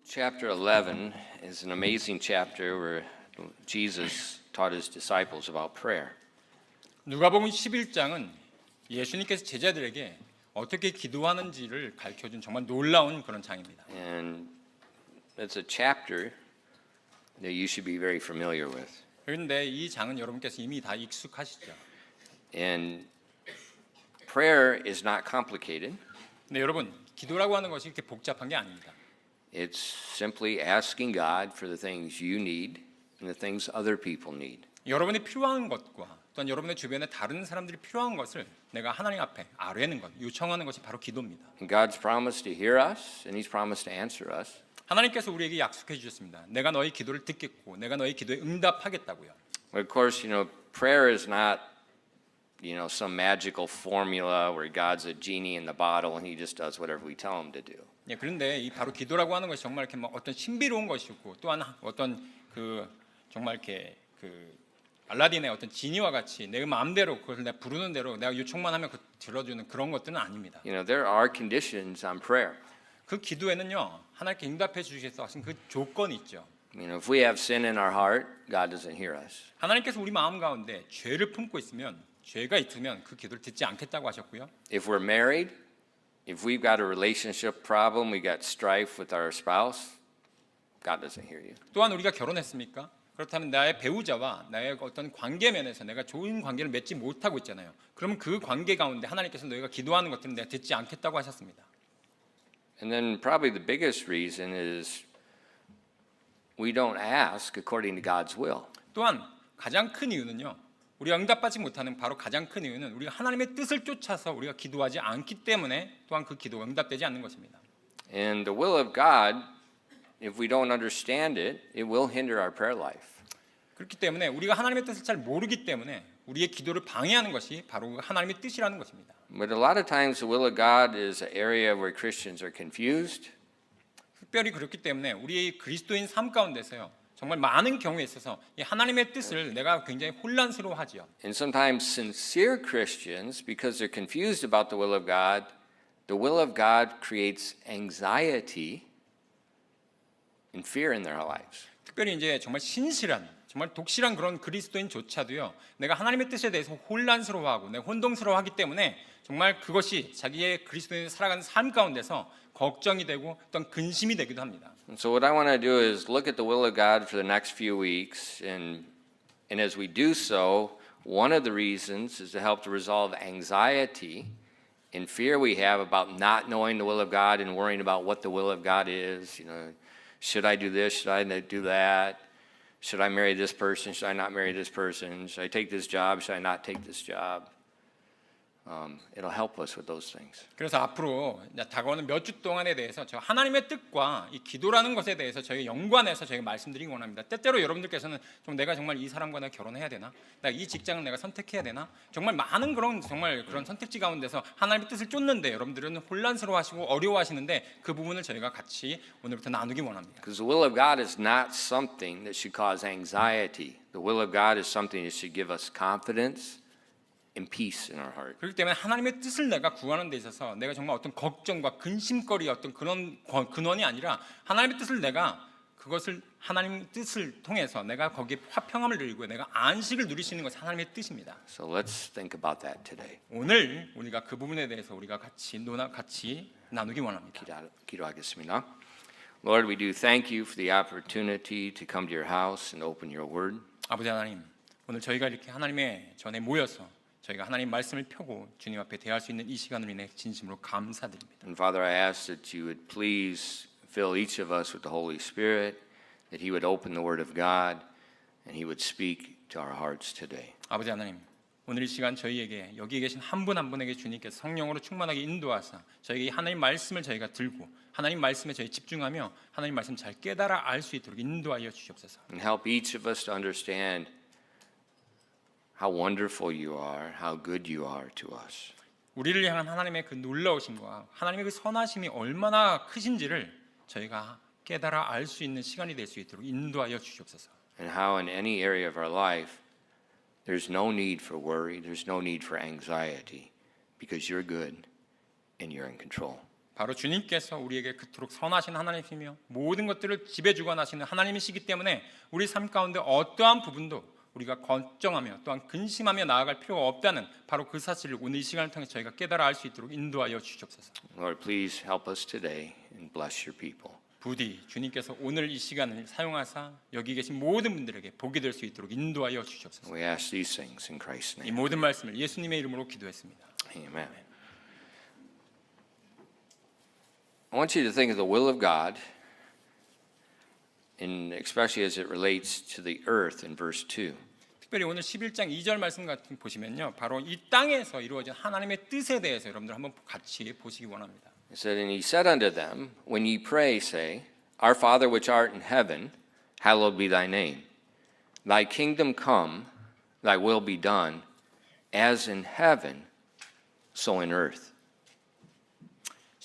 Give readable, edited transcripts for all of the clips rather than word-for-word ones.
Chapter 11 is an amazing chapter where Jesus taught his disciples about prayer. 누가복음 11장은 예수님께서 제자들에게 어떻게 기도하는지를 가르쳐준 정말 놀라운 그런 장입니다. And it's a chapter that you should be very familiar with. 그런데 이 장은 여러분께서 이미 다 익숙하시죠. And prayer is not complicated. 근데 여러분, 기도라고 하는 것이 이렇게 복잡한 게 아닙니다. It's simply asking God for the things you need and the things other people need. 여러분이 필요한 것과 또한 여러분의 주변에 다른 사람들이 필요한 것을 내가 하나님 앞에 아뢰는 것, 요청하는 것이 바로 기도입니다. And God's promised to hear us and He's promised to answer us. 하나님께서 우리에게 약속해 주셨습니다. 내가 너희 기도를 듣겠고 내가 너희 기도에 응답하겠다고요. But of course, prayer is not, some magical formula where God's a genie in the bottle and He just does whatever we tell Him to do. 예, 그런데 이 바로 기도라고 하는 것이 정말 이렇게 어떤 신비로운 것이고 또한 어떤 정말 이렇게 알라딘의 어떤 지니와 같이 내 마음대로 그것을 내가 부르는 대로 내가 요청만 하면 들어주는 그런 것들은 아닙니다. There are conditions on prayer. 그 기도에는요 하나님께 응답해 주시겠어 하신 그 조건이 있죠. If we have sin in our heart, God doesn't hear us. 하나님께서 우리 마음 가운데 죄를 품고 있으면 죄가 있으면 그 기도를 듣지 않겠다고 하셨고요. If we're married, if we've got a relationship problem, we got strife with our spouse, God doesn't hear you. 또한 우리가 결혼했습니까? 그렇다면 나의 배우자와 나의 어떤 관계 면에서 내가 좋은 관계를 맺지 못하고 있잖아요. 그러면 그 관계 가운데 하나님께서 너희가 기도하는 것들은 내가 듣지 않겠다고 하셨습니다. And then probably the biggest reason is we don't ask according to God's will. 또한 가장 큰 이유는요. 우리가 응답받지 못하는 바로 가장 큰 이유는 우리가 하나님의 뜻을 쫓아서 우리가 기도하지 않기 때문에 또한 그 기도가 응답되지 않는 것입니다. And the will of God, if we don't understand it, it will hinder our prayer life. 그렇기 때문에 우리가 하나님의 뜻을 잘 모르기 때문에 우리의 기도를 방해하는 것이 바로 하나님의 뜻이라는 것입니다. But a lot of times the will of God is an area where Christians are confused. 특별히 그렇기 때문에 우리의 그리스도인 삶 가운데서요. 정말 많은 경우에 있어서 이 하나님의 뜻을 내가 굉장히 혼란스러워하지요. And sometimes sincere Christians, because they're confused about the will of God creates anxiety and fear in their lives. 특별히 이제 정말 신실한, 정말 독실한 그런 그리스도인조차도요. 내가 하나님의 뜻에 대해서 혼란스러워하고 내가 혼동스러워하기 때문에 정말 그것이 자기의 그리스도인이 살아가는 삶 가운데서 걱정이 되고 어떤 근심이 되기도 합니다. So what I want to do is look at the will of God for the next few weeks, and as we do so, one of the reasons is to help to resolve anxiety and fear we have about not knowing the will of God and worrying about what the will of God is. Should I do this? Should I do that? Should I marry this person? Should I not marry this person? Should I take this job? Should I not take this job? It'll help us with those things. 그래서 앞으로 다가오는 몇 주 동안에 대해서 저 하나님의 뜻과 이 기도라는 것에 대해서 저희 연관해서 저희가 말씀드리기 원합니다. 때때로 여러분들께서는 좀 내가 정말 이 사람과 내가 결혼해야 되나? 나 이 직장을 내가 선택해야 되나? 정말 많은 그런 선택지 가운데서 하나님의 뜻을 쫓는데 여러분들은 혼란스러워하시고 어려워하시는데 그 부분을 저희가 같이 오늘부터 나누기 원합니다. Because the will of God is not something that should cause anxiety. The will of God is something that should give us confidence and peace in our heart. 그렇기 때문에 하나님의 뜻을 내가 구하는 데 있어서 내가 정말 어떤 걱정과 근심거리 어떤 그런 근원이 아니라 하나님의 뜻을 내가 그것을 하나님의 뜻을 통해서 내가 거기에 화평함을 누리고 내가 안식을 누릴 수 있는 것이 하나님의 뜻입니다. So let's think about that today. 오늘 우리가 그 부분에 대해서 우리가 같이 나누기 원합니다. 기도하겠습니다. Lord, we do thank you for the opportunity to come to your house and open your word. 아버지 하나님, 오늘 저희가 이렇게 하나님의 전에 모여서 저희가 하나님 말씀을 펴고 주님 앞에 대할 수 있는 이 시간을 인해 진심으로 감사드립니다. And Father, I ask that you would please fill each of us with the Holy Spirit, that He would open the Word of God, and He would speak to our hearts today. 아버지 하나님, 오늘 이 시간 저희에게 여기 계신 한 분 한 분에게 주님께서 성령으로 충만하게 인도하사 저희에게 하나님 말씀을 저희가 들고 하나님 말씀에 저희 집중하며 하나님 말씀 잘 깨달아 알 수 있도록 인도하여 주시옵소서. And help each of us to understand how wonderful you are, how good you are to us. 우리를 향한 하나님의 그 놀라우심과 하나님의 그 선하심이 얼마나 크신지를 저희가 깨달아 알 수 있는 시간이 될 수 있도록 인도하여 주시옵소서. And how in any area of our life there's no need for worry, there's no need for anxiety because you're good and you're in control. 바로 주님께서 우리에게 그토록 선하신 하나님이시며 모든 것들을 지배주관하시는 하나님이시기 때문에 우리 삶 가운데 어떠한 부분도 우리가 걱정하며 또한 근심하며 나아갈 필요가 없다는 바로 그 사실을 오늘 이 시간을 통해 저희가 깨달아 알 수 있도록 인도하여 주시옵소서. Lord, please help us today and bless your people. 부디 주님께서 오늘 이 시간을 사용하사 여기 계신 모든 분들에게 복이 될 수 있도록 인도하여 주시옵소서. We ask these things in Christ's 이 name. 모든 말씀을 예수님의 이름으로 기도했습니다. Amen. I want you to think of the will of God, and especially as it relates to the earth in verse 2. 특별히 오늘 11장 2절 말씀 같은 보시면요, 바로 이 땅에서 이루어진 하나님의 뜻에 대해서 여러분들 한번 같이 보시기 원합니다. It said, And he said unto them, When ye pray, say, Our Father which art in heaven, hallowed be thy name. Thy kingdom come, thy will be done, as in heaven, so in earth.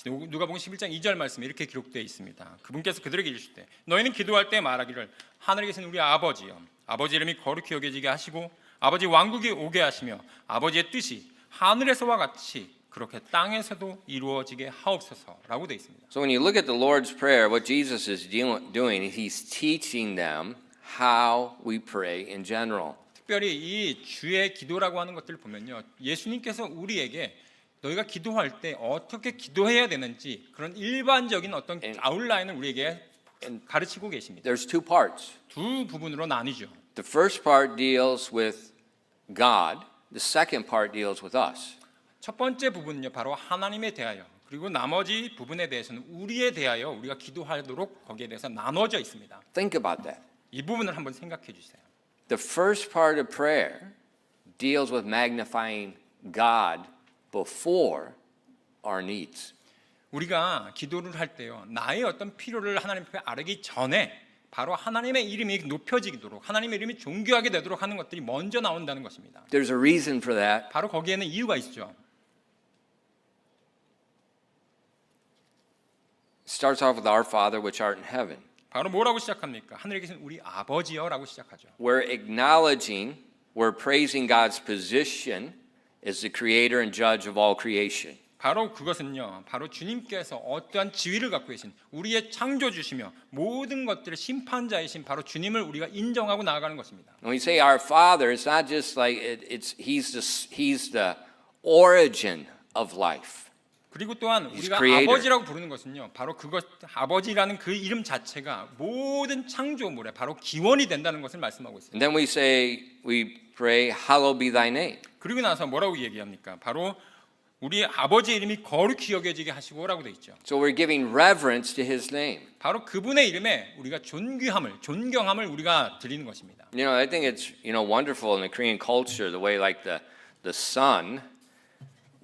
누가복음 11장 2절 말씀에 이렇게 기록되어 있습니다. 그분께서 그들에게 이르실 때 너희는 기도할 때 말하기를 하늘에 계신 우리 아버지여 아버지 이름이 거룩히 여겨지게 하시고 아버지 왕국이 오게 하시며 아버지의 뜻이 하늘에서와 같이 그렇게 땅에서도 이루어지게 하옵소서라고 되어 있습니다. So when you look at the Lord's Prayer, what Jesus is doing, he's teaching them how we pray in general. 특별히 이 주의 기도라고 하는 것들을 보면요, 예수님께서 우리에게 너희가 기도할 때 어떻게 기도해야 되는지 그런 일반적인 어떤 아웃라인을 우리에게 가르치고 계십니다. There's two parts. 두 부분으로 나뉘죠. The first part deals with God. The second part deals with us. 첫 번째 부분은요, 바로 하나님에 대하여, 그리고 나머지 부분에 대해서는 우리에 대하여 우리가 기도하도록 거기에 대해서 나눠져 있습니다. Think about that. 이 부분을 한번 생각해 주세요. The first part of prayer deals with magnifying God before our needs. 우리가 기도를 할 때요, 나의 어떤 필요를 하나님 앞에 아뢰기 전에 바로 하나님의 이름이 높여지도록, 하나님의 이름이 존귀하게 되도록 하는 것들이 먼저 나온다는 것입니다. There's a reason for that. 바로 거기에는 이유가 있죠. It starts off with our Father which art in heaven. 바로 뭐라고 시작합니까? 하늘에 계신 우리 아버지여라고 시작하죠. We're acknowledging, we're praising God's position as the creator and judge of all creation. 바로 그것은요, 바로 주님께서 어떠한 지위를 갖고 계신 우리의 창조주시며 모든 것들의 심판자이신 바로 주님을 우리가 인정하고 나아가는 것입니다. When we say our Father, it's not just like he's the origin of life. 그리고 또한 우리가 creator. 아버지라고 부르는 것은요, 바로 그것 아버지라는 그 이름 자체가 모든 창조물의 바로 기원이 된다는 것을 말씀하고 있습니다. And then we pray, hallowed be thy name. 그리고 나서 뭐라고 얘기합니까? 바로 우리 아버지의 이름이 거룩히 여겨지게 하시고라고 돼 있죠. So we're giving reverence to his name. 바로 그분의 이름에 우리가 존경함을 우리가 드리는 것입니다. You know, I think it's wonderful in the Korean culture the way like the son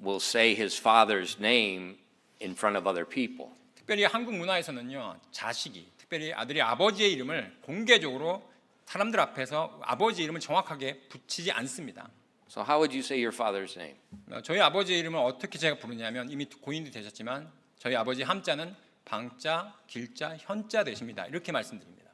will say his father's name in front of other people. 특별히 한국 문화에서는요, 자식이 특별히 아들이 아버지의 이름을 공개적으로 사람들 앞에서 아버지 이름을 정확하게 붙이지 않습니다. So how would you say your father's name? 저희 아버지의 이름을 어떻게 제가 부르냐면 이미 고인이 되셨지만 저희 아버지 함자는 방자, 길자, 현자 되십니다. 이렇게 말씀드립니다.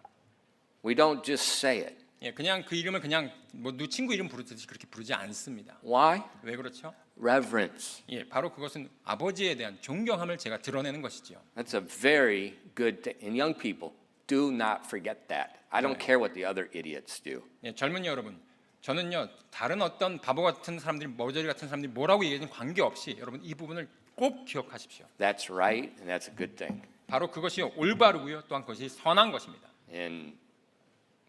We don't just say it. 예, 그냥 그 이름을 그냥 뭐 누 친구 이름 부르듯이 그렇게 부르지 않습니다. Why? 왜 그렇죠? Reverence. 예, 바로 그것은 아버지에 대한 존경함을 제가 드러내는 것이죠. That's a very good thing. And young people, do not forget that. I don't care what the other idiots do. 예, 젊은이 여러분, 저는요 다른 어떤 바보 같은 사람들이 머저리 같은 사람들이 뭐라고 얘기하든 관계없이 여러분 이 부분을 꼭 기억하십시오. That's right, and that's a good thing. 바로 그것이 올바르고요, 또한 그것이 선한 것입니다. And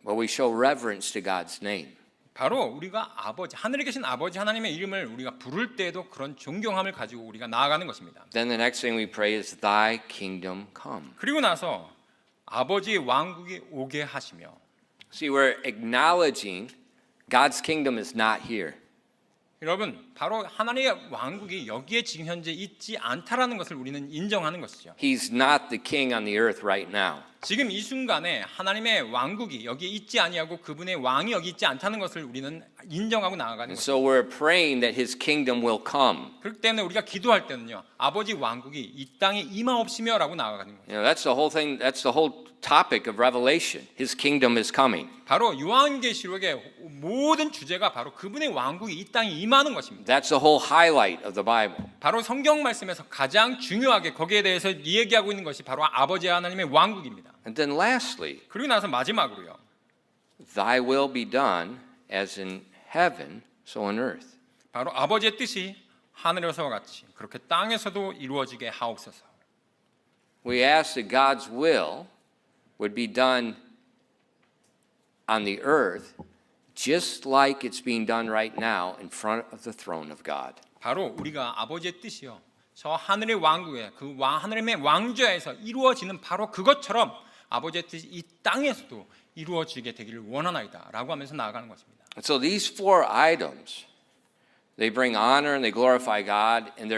well, we show reverence to God's name. 바로 우리가 아버지, 하늘에 계신 아버지 하나님의 이름을 우리가 부를 때에도 그런 존경함을 가지고 우리가 나아가는 것입니다. Then the next thing we pray is thy kingdom come. 그리고 나서 아버지의 왕국이 오게 하시며. See, we're acknowledging God's kingdom is not here. 여러분, 바로 하나님의 왕국이 여기에 지금 현재 있지 않다라는 것을 우리는 인정하는 것이죠. He's not the king on the earth right now. 지금 이 순간에 하나님의 왕국이 여기에 있지 아니하고 그분의 왕이 여기 있지 않다는 것을 우리는 인정하고 나아가는 And 것이죠. so we're praying that his kingdom will come. 그렇기 때문에 우리가 기도할 때는요, 아버지 왕국이 이 땅에 임하옵시며라고 나아가는 거예요. That's the whole thing. That's the whole topic of Revelation. His kingdom is coming. 바로 요한계시록의 모든 주제가 바로 그분의 왕국이 이 땅에 임하는 것입니다. That's the whole highlight of the Bible. 바로 성경 말씀에서 가장 중요하게 거기에 대해서 얘기하고 있는 것이 바로 아버지 하나님의 왕국입니다. And then lastly, 그리고 나서 마지막으로요. thy will be done as in heaven, so on earth. 바로 아버지의 뜻이 하늘에서와 같이 그렇게 땅에서도 이루어지게 하옵소서. We ask that God's will would be done on the earth just like it's being done right now in front of the throne of God. 바로 우리가 아버지의 뜻이요. 저 하늘의 왕국에 하늘의 왕좌에서 이루어지는 바로 그것처럼 아버지의 뜻이 이 땅에서도 이루어지게 되기를 원하나이다라고 하면서 나아가는 것입니다. And so these four items, they bring honor and they glorify God, and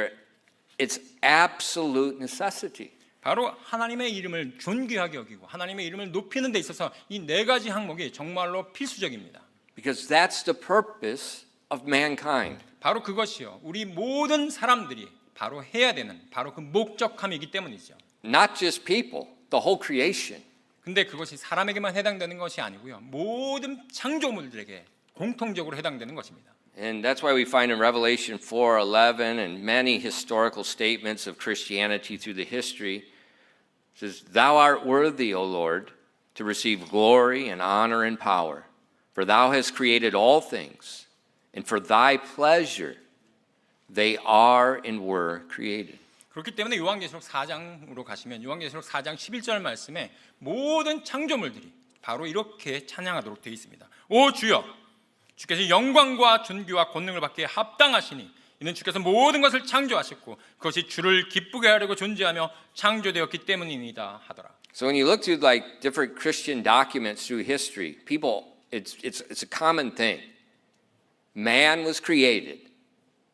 it's absolute necessity. 바로 하나님의 이름을 존귀하게 여기고 하나님의 이름을 높이는 데 있어서 이 네 가지 항목이 정말로 필수적입니다. Because that's the purpose of mankind. 바로 그것이요. 우리 모든 사람들이 바로 해야 되는 바로 그 목적함이기 때문이죠. Not just people, the whole creation. 근데 그것이 사람에게만 해당되는 것이 아니고요. 모든 창조물들에게 공통적으로 해당되는 것입니다. And that's why we find in Revelation 4:11 and many historical statements of Christianity through the history, it says, "Thou art worthy, O Lord, to receive glory and honor and power, for thou hast created all things, and for thy pleasure they are and were created." 그렇기 때문에 요한계시록 4장으로 가시면 요한계시록 4장 11절 말씀에 모든 창조물들이 바로 이렇게 찬양하도록 되어 있습니다. 오 주여, 주께서 영광과 존귀와 권능을 받기에 합당하시니 이는 주께서 모든 것을 창조하셨고 그것이 주를 기쁘게 하려고 존재하며 창조되었기 때문이니이다 하더라. So when you look through like different Christian documents through history, people, it's a common thing. Man was created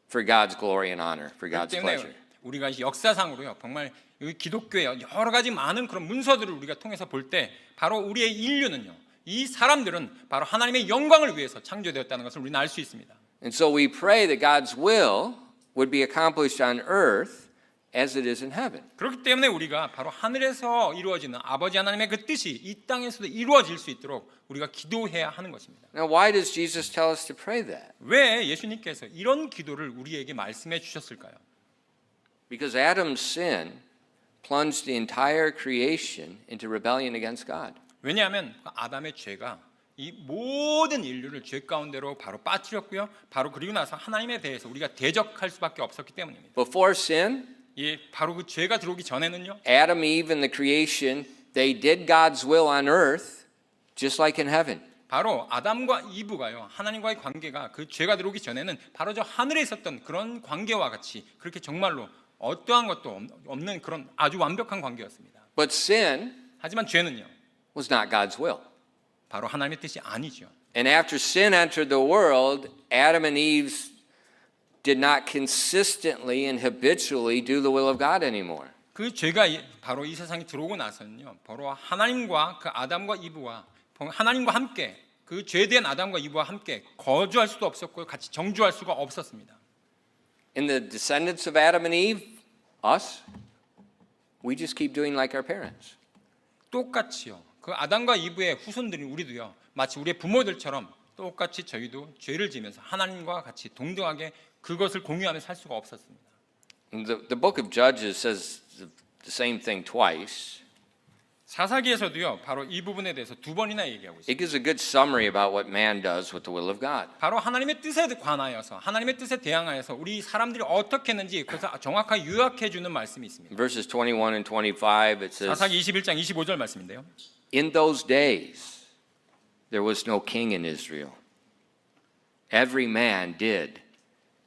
for God's glory and honor, for God's pleasure. 우리가 역사상으로요 정말 여기 기독교의 여러 가지 많은 그런 문서들을 우리가 통해서 볼 때 바로 우리의 인류는요 이 사람들은 바로 하나님의 영광을 위해서 창조되었다는 것을 우리는 알 수 있습니다. And so we pray that God's will would be accomplished on earth as it is in heaven. 그렇기 때문에 우리가 바로 하늘에서 이루어지는 아버지 하나님의 그 뜻이 이 땅에서도 이루어질 수 있도록 우리가 기도해야 하는 것입니다. Now why does Jesus tell us to pray that? 왜 예수님께서 이런 기도를 우리에게 말씀해 주셨을까요? Because Adam's sin plunged the entire creation into rebellion against God. 왜냐하면 아담의 죄가 이 모든 인류를 죄 가운데로 바로 빠뜨렸고요. 바로 그리고 나서 하나님에 대해서 우리가 대적할 수밖에 없었기 때문입니다. Before sin, 바로 그 죄가 들어오기 전에는요. Adam, Eve, and the creation, they did God's will on earth just like in heaven. 바로 아담과 이브가요. 하나님과의 관계가 그 죄가 들어오기 전에는 바로 저 하늘에 있었던 그런 관계와 같이 그렇게 정말로 어떠한 것도 없는 그런 아주 완벽한 관계였습니다. But sin 하지만 죄는요. was not God's will. 바로 하나님의 뜻이 아니죠. And after sin entered the world, Adam and Eve did not consistently and habitually do the will of God anymore. 그 죄가 바로 이 세상에 들어오고 나서는요. 바로 하나님과 그 아담과 이브와 하나님과 함께 그 죄된 아담과 이브와 함께 거주할 수도 없었고 같이 정주할 수가 없었습니다. In the descendants of Adam and Eve, us, we just keep doing like our parents. 똑같이요. 그 아담과 이브의 후손들인 우리도요. 마치 우리의 부모들처럼 똑같이 저희도 죄를 지면서 하나님과 같이 동등하게 그것을 공유하며 살 수가 없었습니다. The book of Judges says the same thing twice. 사사기에서도요. 바로 이 부분에 대해서 두 번이나 얘기하고 있습니다. It gives a good summary about what man does with the will of God. 바로 하나님의 뜻에 관하여서 하나님의 뜻에 대항하여서 우리 사람들이 어떻게 했는지 그래서 정확하게 요약해 주는 말씀이 있습니다. Verses 21 and 25, it says, 사사기 21장 25절 말씀인데요. In those days, there was no king in Israel. Every man did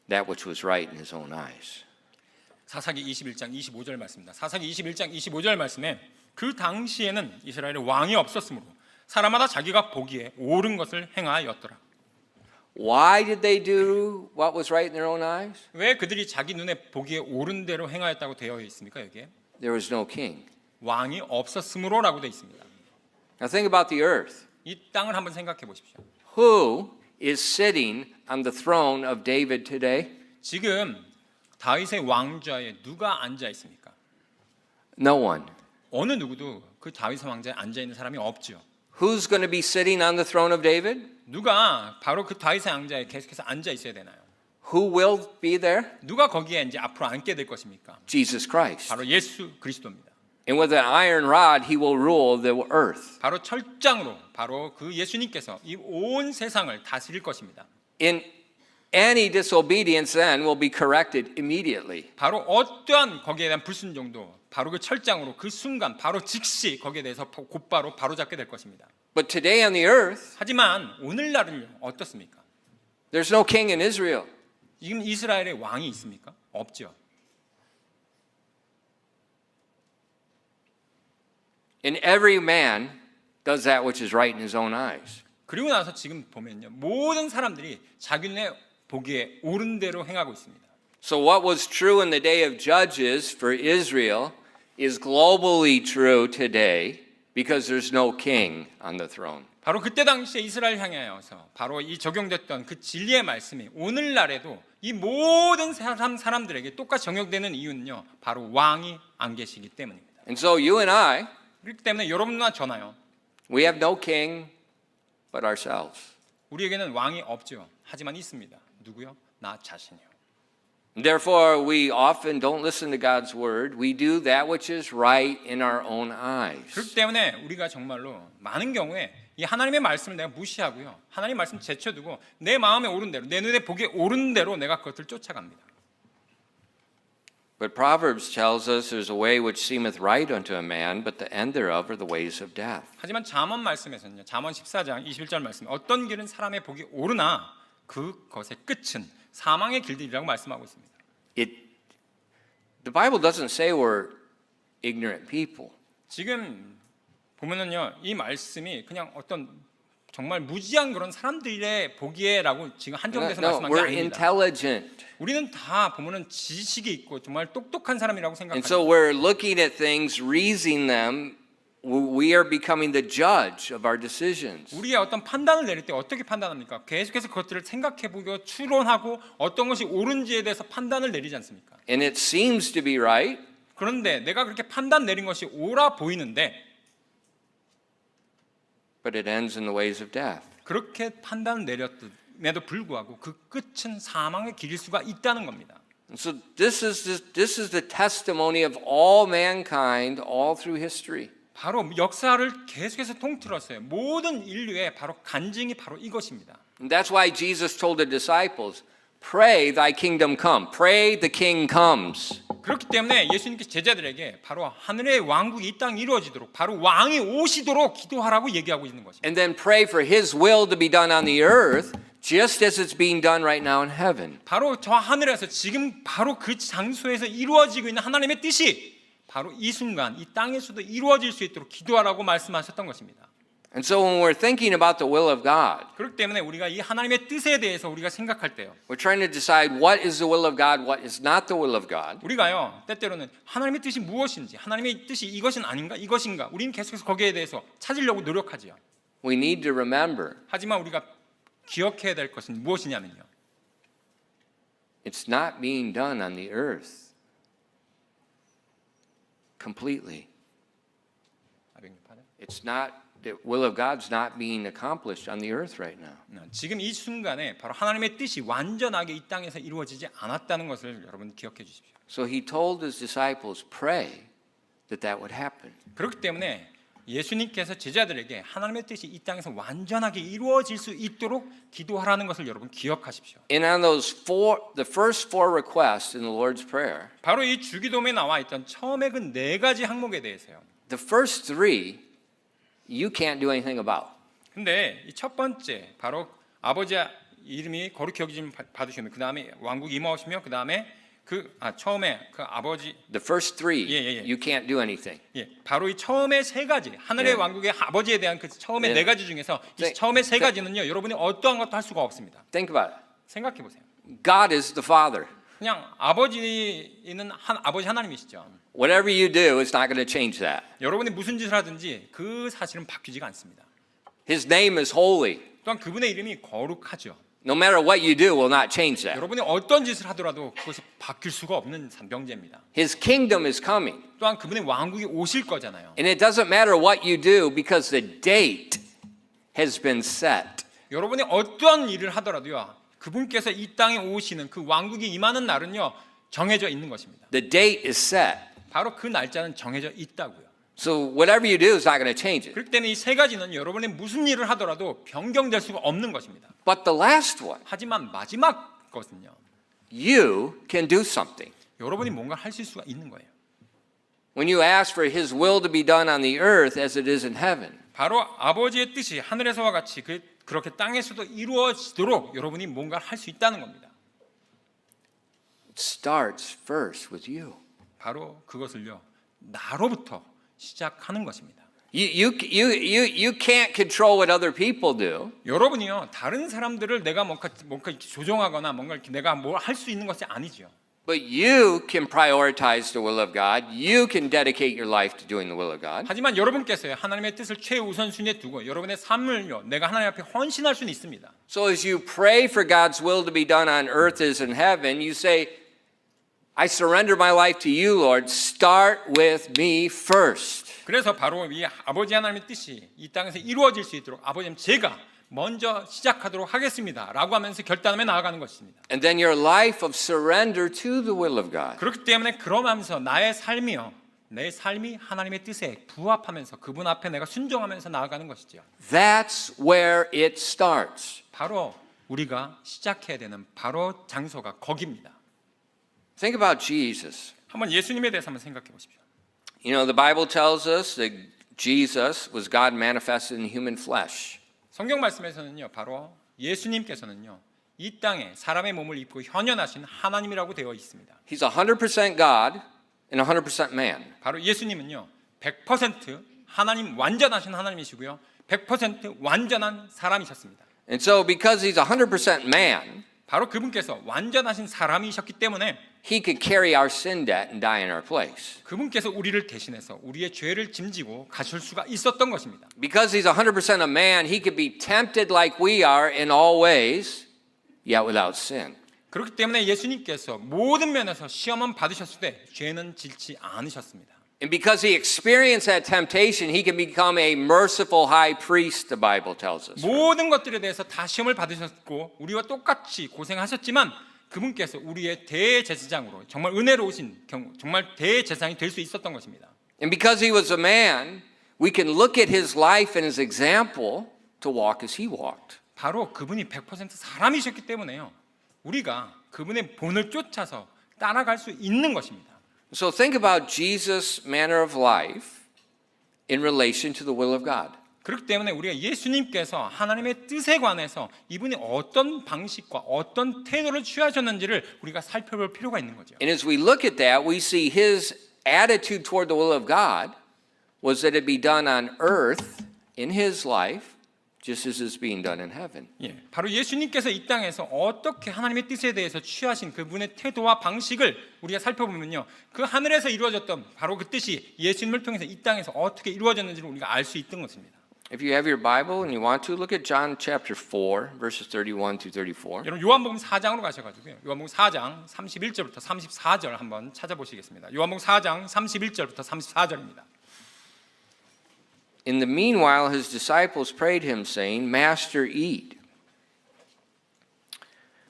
that which was right in his own eyes. 사사기 21장 25절 말씀입니다. 사사기 21장 25절 말씀에 그 당시에는 이스라엘에 왕이 없었으므로 사람마다 자기가 보기에 옳은 것을 행하였더라. Why did they do what was right in their own eyes? 왜 그들이 자기 눈에 보기에 옳은 대로 행하였다고 되어 있습니까? 여기에 There was no king. 왕이 없었으므로라고 되어 있습니다. Now think about the earth. 이 땅을 한번 생각해 보십시오. Who is sitting on the throne of David today? 지금 다윗의 왕좌에 누가 앉아 있습니까? No one. 어느 누구도 그 다윗의 왕좌에 앉아 있는 사람이 없죠. Who's going to be sitting on the throne of David? 누가 바로 그 다윗의 왕자에 계속해서 앉아 있어야 되나요? Who will be there? 누가 거기에 이제 앞으로 앉게 될 것입니까? Jesus Christ. 바로 예수 그리스도입니다. And with an iron rod, he will rule the earth. 바로 철장으로 바로 그 예수님께서 이 온 세상을 다스릴 것입니다. In any disobedience then will be corrected immediately. 바로 어떠한 거기에 대한 불순종도 바로 그 철장으로 그 순간 바로 즉시 거기에 대해서 곧바로 바로잡게 될 것입니다. But today on the earth, 하지만 오늘날은요 어떻습니까? there's no king in Israel. 지금 이스라엘에 왕이 있습니까? 없죠. And every man does that which is right in his own eyes. 그리고 나서 지금 보면요 모든 사람들이 자기네 보기에 옳은 대로 행하고 있습니다. So what was true in the day of Judges for Israel is globally true today because there's no king on the throne. 바로 그때 당시에 이스라엘 향하여서 바로 이 적용됐던 그 진리의 말씀이 오늘날에도 이 모든 사람들에게 똑같이 적용되는 이유는요 바로 왕이 안 계시기 때문입니다. And so you and I, 그렇기 때문에 여러분과 저나요 we have no king but ourselves. 우리에게는 왕이 없죠. 하지만 있습니다. 누구요? 나 자신이요. Therefore, we often don't listen to God's word. We do that which is right in our own eyes. 그렇기 때문에 우리가 정말로 많은 경우에 이 하나님의 말씀을 내가 무시하고요. 하나님 말씀 제쳐두고 내 마음에 옳은 대로 내 눈에 보기에 옳은 대로 내가 그것을 쫓아갑니다. But Proverbs tells us there's a way which seemeth right unto a man, but the end thereof are the ways of death. 하지만 잠언 말씀에서는요. 잠언 14장 21절 말씀 어떤 길은 사람의 보기 옳으나 그것의 끝은 사망의 길들이라고 말씀하고 있습니다. The Bible doesn't say we're ignorant people. 지금 보면은요. 이 말씀이 그냥 어떤 정말 무지한 그런 사람들의 보기에라고 지금 한정돼서 No, 말씀한 게 we're 아닙니다. intelligent. 우리는 다 보면은 지식이 있고 정말 똑똑한 사람이라고 And so 생각합니다. we're looking at things, reasoning them. We are becoming the judge of our decisions. 우리의 어떤 판단을 내릴 때 어떻게 판단합니까? 계속해서 그것들을 생각해보고 추론하고 어떤 것이 옳은지에 대해서 판단을 내리지 않습니까? And it seems to be right, 그런데 내가 그렇게 판단 내린 것이 옳아 보이는데 but it ends in the ways of death. 그렇게 판단을 내렸음에도 불구하고 그 끝은 사망의 길일 수가 있다는 겁니다. And so this is the testimony of all mankind all through history. 바로 역사를 계속해서 통틀었어요. 모든 인류의 바로 간증이 바로 이것입니다. And that's why Jesus told the disciples, pray thy kingdom come. Pray the king comes. 그렇기 때문에 예수님께서 제자들에게 바로 하늘의 왕국이 이 땅에 이루어지도록 바로 왕이 오시도록 기도하라고 얘기하고 있는 것입니다. And then pray for his will to be done on the earth just as it's being done right now in heaven. 바로 저 하늘에서 지금 바로 그 장소에서 이루어지고 있는 하나님의 뜻이 바로 이 순간 이 땅에서도 이루어질 수 있도록 기도하라고 말씀하셨던 것입니다. And so when we're thinking about the will of God, 그렇기 때문에 우리가 이 하나님의 뜻에 대해서 우리가 생각할 때요. we're trying to decide what is the will of God, what is not the will of God. 우리가요. 때때로는 하나님의 뜻이 무엇인지 하나님의 뜻이 이것은 아닌가 이것인가 우리는 계속해서 거기에 대해서 찾으려고 노력하지요. We need to remember 하지만 우리가 기억해야 될 것은 무엇이냐면요. it's not being done on the earth completely. It's not, the will of God's not being accomplished on the earth right now. 지금 이 순간에 바로 하나님의 뜻이 완전하게 이 땅에서 이루어지지 않았다는 것을 여러분 기억해 주십시오. So he told his disciples, pray that that would happen. 그렇기 때문에 예수님께서 제자들에게 하나님의 뜻이 이 땅에서 완전하게 이루어질 수 있도록 기도하라는 것을 여러분 기억하십시오. And on the first four requests in the Lord's Prayer, 바로 이 주기도문에 나와 있던 처음에 그 네 가지 항목에 대해서요. the first three you can't do anything about. 근데 이 첫 번째 바로 아버지 이름이 거룩히 여기심 받으시며 그 다음에 왕국 임하오시며 그 다음에 처음에 그 아버지 The first three 예. you can't do anything. 바로 이 처음에 세 가지 하늘의 예. 왕국의 아버지에 대한 그 처음에 예. 네 가지 중에서 이 네. 처음에 세 네. 가지는요 여러분이 어떠한 것도 할 수가 없습니다. Think about it. 생각해 보세요. God is the Father. 그냥 아버지는 아버지 하나님이시죠. Whatever you do is not going to change that. 여러분이 무슨 짓을 하든지 그 사실은 바뀌지가 않습니다. His name is holy. 또한 그분의 이름이 거룩하죠. No matter what you do will not change that. 여러분이 어떤 짓을 하더라도 그것이 바뀔 수가 없는 명제입니다. His kingdom is coming. 또한 그분의 왕국이 오실 거잖아요. And it doesn't matter what you do because the date has been set. 여러분이 어떠한 일을 하더라도요. 그분께서 이 땅에 오시는 그 왕국이 임하는 날은요. 정해져 있는 것입니다. The date is set. 바로 그 날짜는 정해져 있다고요. So whatever you do is not going to change it. 그렇기 때문에 이 세 가지는 여러분이 무슨 일을 하더라도 변경될 수가 없는 것입니다. But the last one, 하지만 마지막 것은요. you can do something. 여러분이 뭔가 하실 수가 있는 거예요. When you ask for his will to be done on the earth as it is in heaven, 바로 아버지의 뜻이 하늘에서와 같이 그렇게 땅에서도 이루어지도록 여러분이 뭔가 할 수 있다는 겁니다. it starts first with you. 바로 그것을요. 나로부터 시작하는 것입니다. You can't control what other people do. 여러분이요. 다른 사람들을 내가 뭔가 이렇게 조종하거나 뭔가 이렇게 내가 뭘 할 수 있는 것이 아니지요. But you can prioritize the will of God. You can dedicate your life to doing the will of God. 하지만 여러분께서요. 하나님의 뜻을 최우선순위에 두고 여러분의 삶을요. 내가 하나님 앞에 헌신할 수는 있습니다. So as you pray for God's will to be done on earth as in heaven, you say, I surrender my life to you, Lord. Start with me first. 그래서 바로 이 아버지 하나님의 뜻이 이 땅에서 이루어질 수 있도록 아버지님 제가 먼저 시작하도록 하겠습니다. 라고 하면서 결단하며 나아가는 것입니다. And then your life of surrender to the will of God. 그렇기 때문에 그러면서 나의 삶이요. 내 삶이 하나님의 뜻에 부합하면서 그분 앞에 내가 순종하면서 나아가는 것이죠. That's where it starts. 바로 우리가 시작해야 되는 바로 장소가 거기입니다. Think about Jesus. 한번 예수님에 대해서 한번 생각해 보십시오. You know, the Bible tells us that Jesus was God manifested in human flesh. 성경 말씀에서는요. 바로 예수님께서는요. 이 땅에 사람의 몸을 입고 현현하신 하나님이라고 되어 있습니다. He's 100% God and 100% man. 바로 예수님은요. 100% 하나님 완전하신 하나님이시고요. 100% 완전한 사람이셨습니다. And so because he's 100% man, 바로 그분께서 완전하신 사람이셨기 때문에 he could carry our sin debt and die in our place. 그분께서 우리를 대신해서 우리의 죄를 짐지고 가실 수가 있었던 것입니다. Because he's 100% a man, he could be tempted like we are in all ways, yet without sin. 그렇기 때문에 예수님께서 모든 면에서 시험은 받으셨을 때 죄는 짓지 않으셨습니다. And because he experienced that temptation, he can become a merciful high priest, the Bible tells us. 모든 것들에 대해서 다 시험을 받으셨고 우리와 똑같이 고생하셨지만 그분께서 우리의 대제사장으로 정말 은혜로우신 정말 대제사장이 될 수 있었던 것입니다. And because he was a man, we can look at his life and his example to walk as he walked. 바로 그분이 100% 사람이셨기 때문에요. 우리가 그분의 본을 쫓아서 따라갈 수 있는 것입니다. So think about Jesus' manner of life in relation to the will of God. 그렇기 때문에 우리가 예수님께서 하나님의 뜻에 관해서 이분이 어떤 방식과 어떤 태도를 취하셨는지를 우리가 살펴볼 필요가 있는 거죠. And as we look at that, we see his attitude toward the will of God was that it be done on earth in his life just as it's being done in heaven. 예, 바로 예수님께서 이 땅에서 어떻게 하나님의 뜻에 대해서 취하신 그분의 태도와 방식을 우리가 살펴보면요. 그 하늘에서 이루어졌던 바로 그 뜻이 예수님을 통해서 이 땅에서 어떻게 이루어졌는지를 우리가 알 수 있던 것입니다. If you have your Bible and you want to, look at John chapter 4, verses 31 to 34. 여러분 요한복음 4장으로 가셔가지고요. 요한복음 4장 31절부터 34절 한번 찾아보시겠습니다. 요한복음 4장 31절부터 34절입니다. In the meanwhile, his disciples prayed him, saying, Master, eat.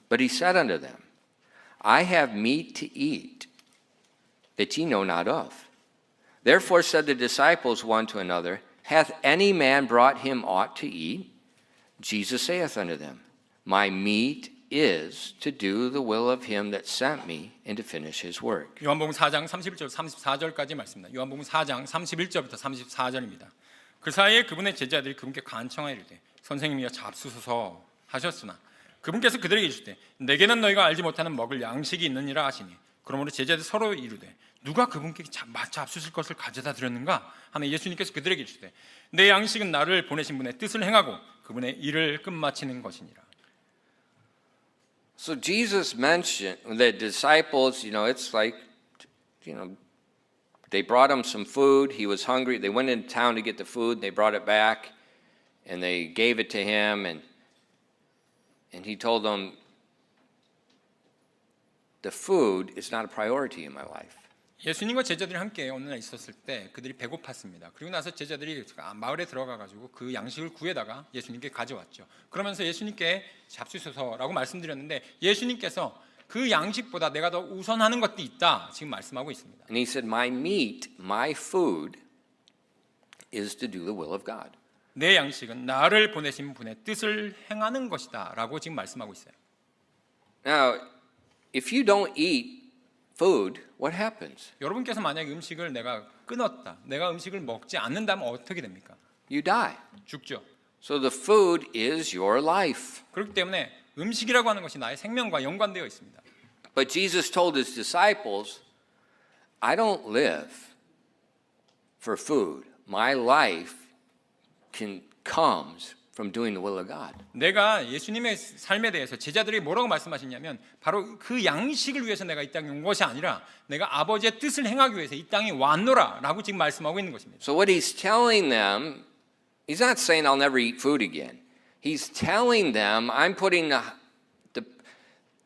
But he said unto them, I have meat to eat that ye know not of. Therefore said the disciples one to another, Hath any man brought him aught to eat? Jesus saith unto them, My meat is to do the will of him that sent me and to finish his work. 요한복음 4장 31절 34절까지 말씀입니다. 요한복음 4장 31절부터 34절입니다. 그 사이에 그분의 제자들이 그분께 간청하여 이르되 선생님이여 잡수소서 하셨으나 그분께서 그들에게 이르시되 내게는 너희가 알지 못하는 먹을 양식이 있느니라 하시니 그러므로 제자들이 서로 이르되 누가 그분께 잡수실 것을 가져다 드렸는가 하며 예수님께서 그들에게 이르시되 내 양식은 나를 보내신 분의 뜻을 행하고 그분의 일을 끝마치는 것이니라. So Jesus mentioned the disciples, it's like, they brought him some food. He was hungry. They went into town to get the food. They brought it back, and they gave it to him, and he told them, the food is not a priority in my life. 예수님과 제자들이 함께 어느 날 있었을 때 그들이 배고팠습니다. 그리고 나서 제자들이 마을에 들어가 가지고 그 양식을 구해다가 예수님께 가져왔죠. 그러면서 예수님께 잡수소서라고 말씀드렸는데 예수님께서 그 양식보다 내가 더 우선하는 것도 있다 지금 말씀하고 있습니다. And he said, my meat, my food is to do the will of God. 내 양식은 나를 보내신 분의 뜻을 행하는 것이다라고 지금 말씀하고 있어요. Now, if you don't eat food, what happens? 여러분께서 만약 음식을 내가 끊었다, 내가 음식을 먹지 않는다면 어떻게 됩니까? You die. 죽죠. So the food is your life. 그렇기 때문에 음식이라고 하는 것이 나의 생명과 연관되어 있습니다. But Jesus told his disciples, I don't live for food. My life comes from doing the will of God. 내가 예수님의 삶에 대해서 제자들이 뭐라고 말씀하셨냐면 바로 그 양식을 위해서 내가 이 땅에 온 것이 아니라 내가 아버지의 뜻을 행하기 위해서 이 땅에 왔노라라고 지금 말씀하고 있는 것입니다. So what he's telling them, he's not saying I'll never eat food again. He's telling them I'm putting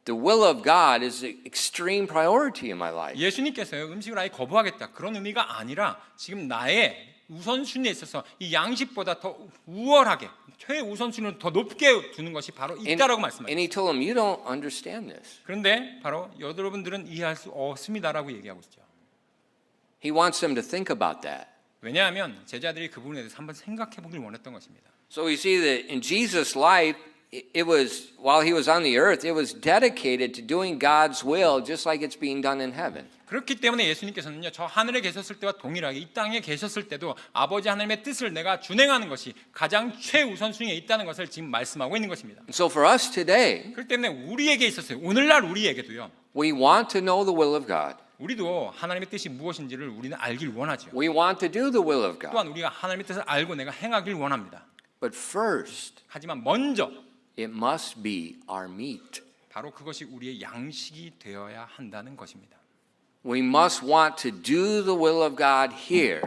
the will of God is an extreme priority in my life. 예수님께서요 음식을 아예 거부하겠다 그런 의미가 아니라 지금 나의 우선순위에 있어서 이 양식보다 더 우월하게 최우선순위를 더 높게 두는 것이 바로 있다라고 말씀하셨어요. And he told them, you don't understand this. 그런데 바로 여러분들은 이해할 수 없습니다라고 얘기하고 있죠. He wants them to think about that. 왜냐하면 제자들이 그 부분에 대해서 한번 생각해 보길 원했던 것입니다. So we see that in Jesus' life, it was, while he was on the earth, it was dedicated to doing God's will just like it's being done in heaven. 그렇기 때문에 예수님께서는요 저 하늘에 계셨을 때와 동일하게 이 땅에 계셨을 때도 아버지 하나님의 뜻을 내가 준행하는 것이 가장 최우선순위에 있다는 것을 지금 말씀하고 있는 것입니다. And so for us today, 그렇기 때문에 우리에게 있었어요. 오늘날 우리에게도요. we want to know the will of God. 우리도 하나님의 뜻이 무엇인지를 우리는 알길 원하죠. We want to do the will of God. 또한 우리가 하나님의 뜻을 알고 내가 행하길 원합니다. But first, 하지만 먼저 it must be our meat. 바로 그것이 우리의 양식이 되어야 한다는 것입니다. We must want to do the will of God here,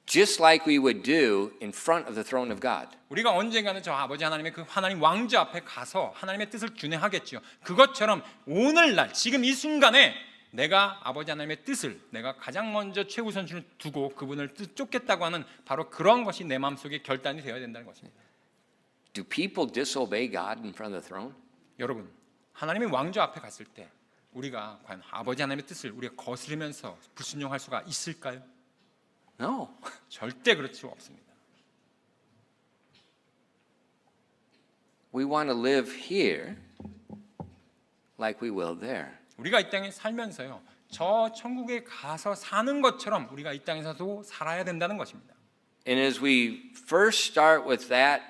just like we would do in front of the throne of God. 우리가 언젠가는 저 아버지 하나님의 그 하나님 왕좌 앞에 가서 하나님의 뜻을 준행하겠죠. 그것처럼 오늘날 지금 이 순간에 내가 아버지 하나님의 뜻을 내가 가장 먼저 최우선순위를 두고 그분을 쫓겠다고 하는 바로 그런 것이 내 마음속에 결단이 되어야 된다는 것입니다. Do people disobey God in front of the throne? 여러분, 하나님의 왕좌 앞에 갔을 때 우리가 과연 아버지 하나님의 뜻을 우리가 거스르면서 불순종할 수가 있을까요? No. 절대 그럴 수 없습니다. We want to live here like we will there. 우리가 이 땅에 살면서요. 저 천국에 가서 사는 것처럼 우리가 이 땅에서도 살아야 된다는 것입니다. And as we first start with that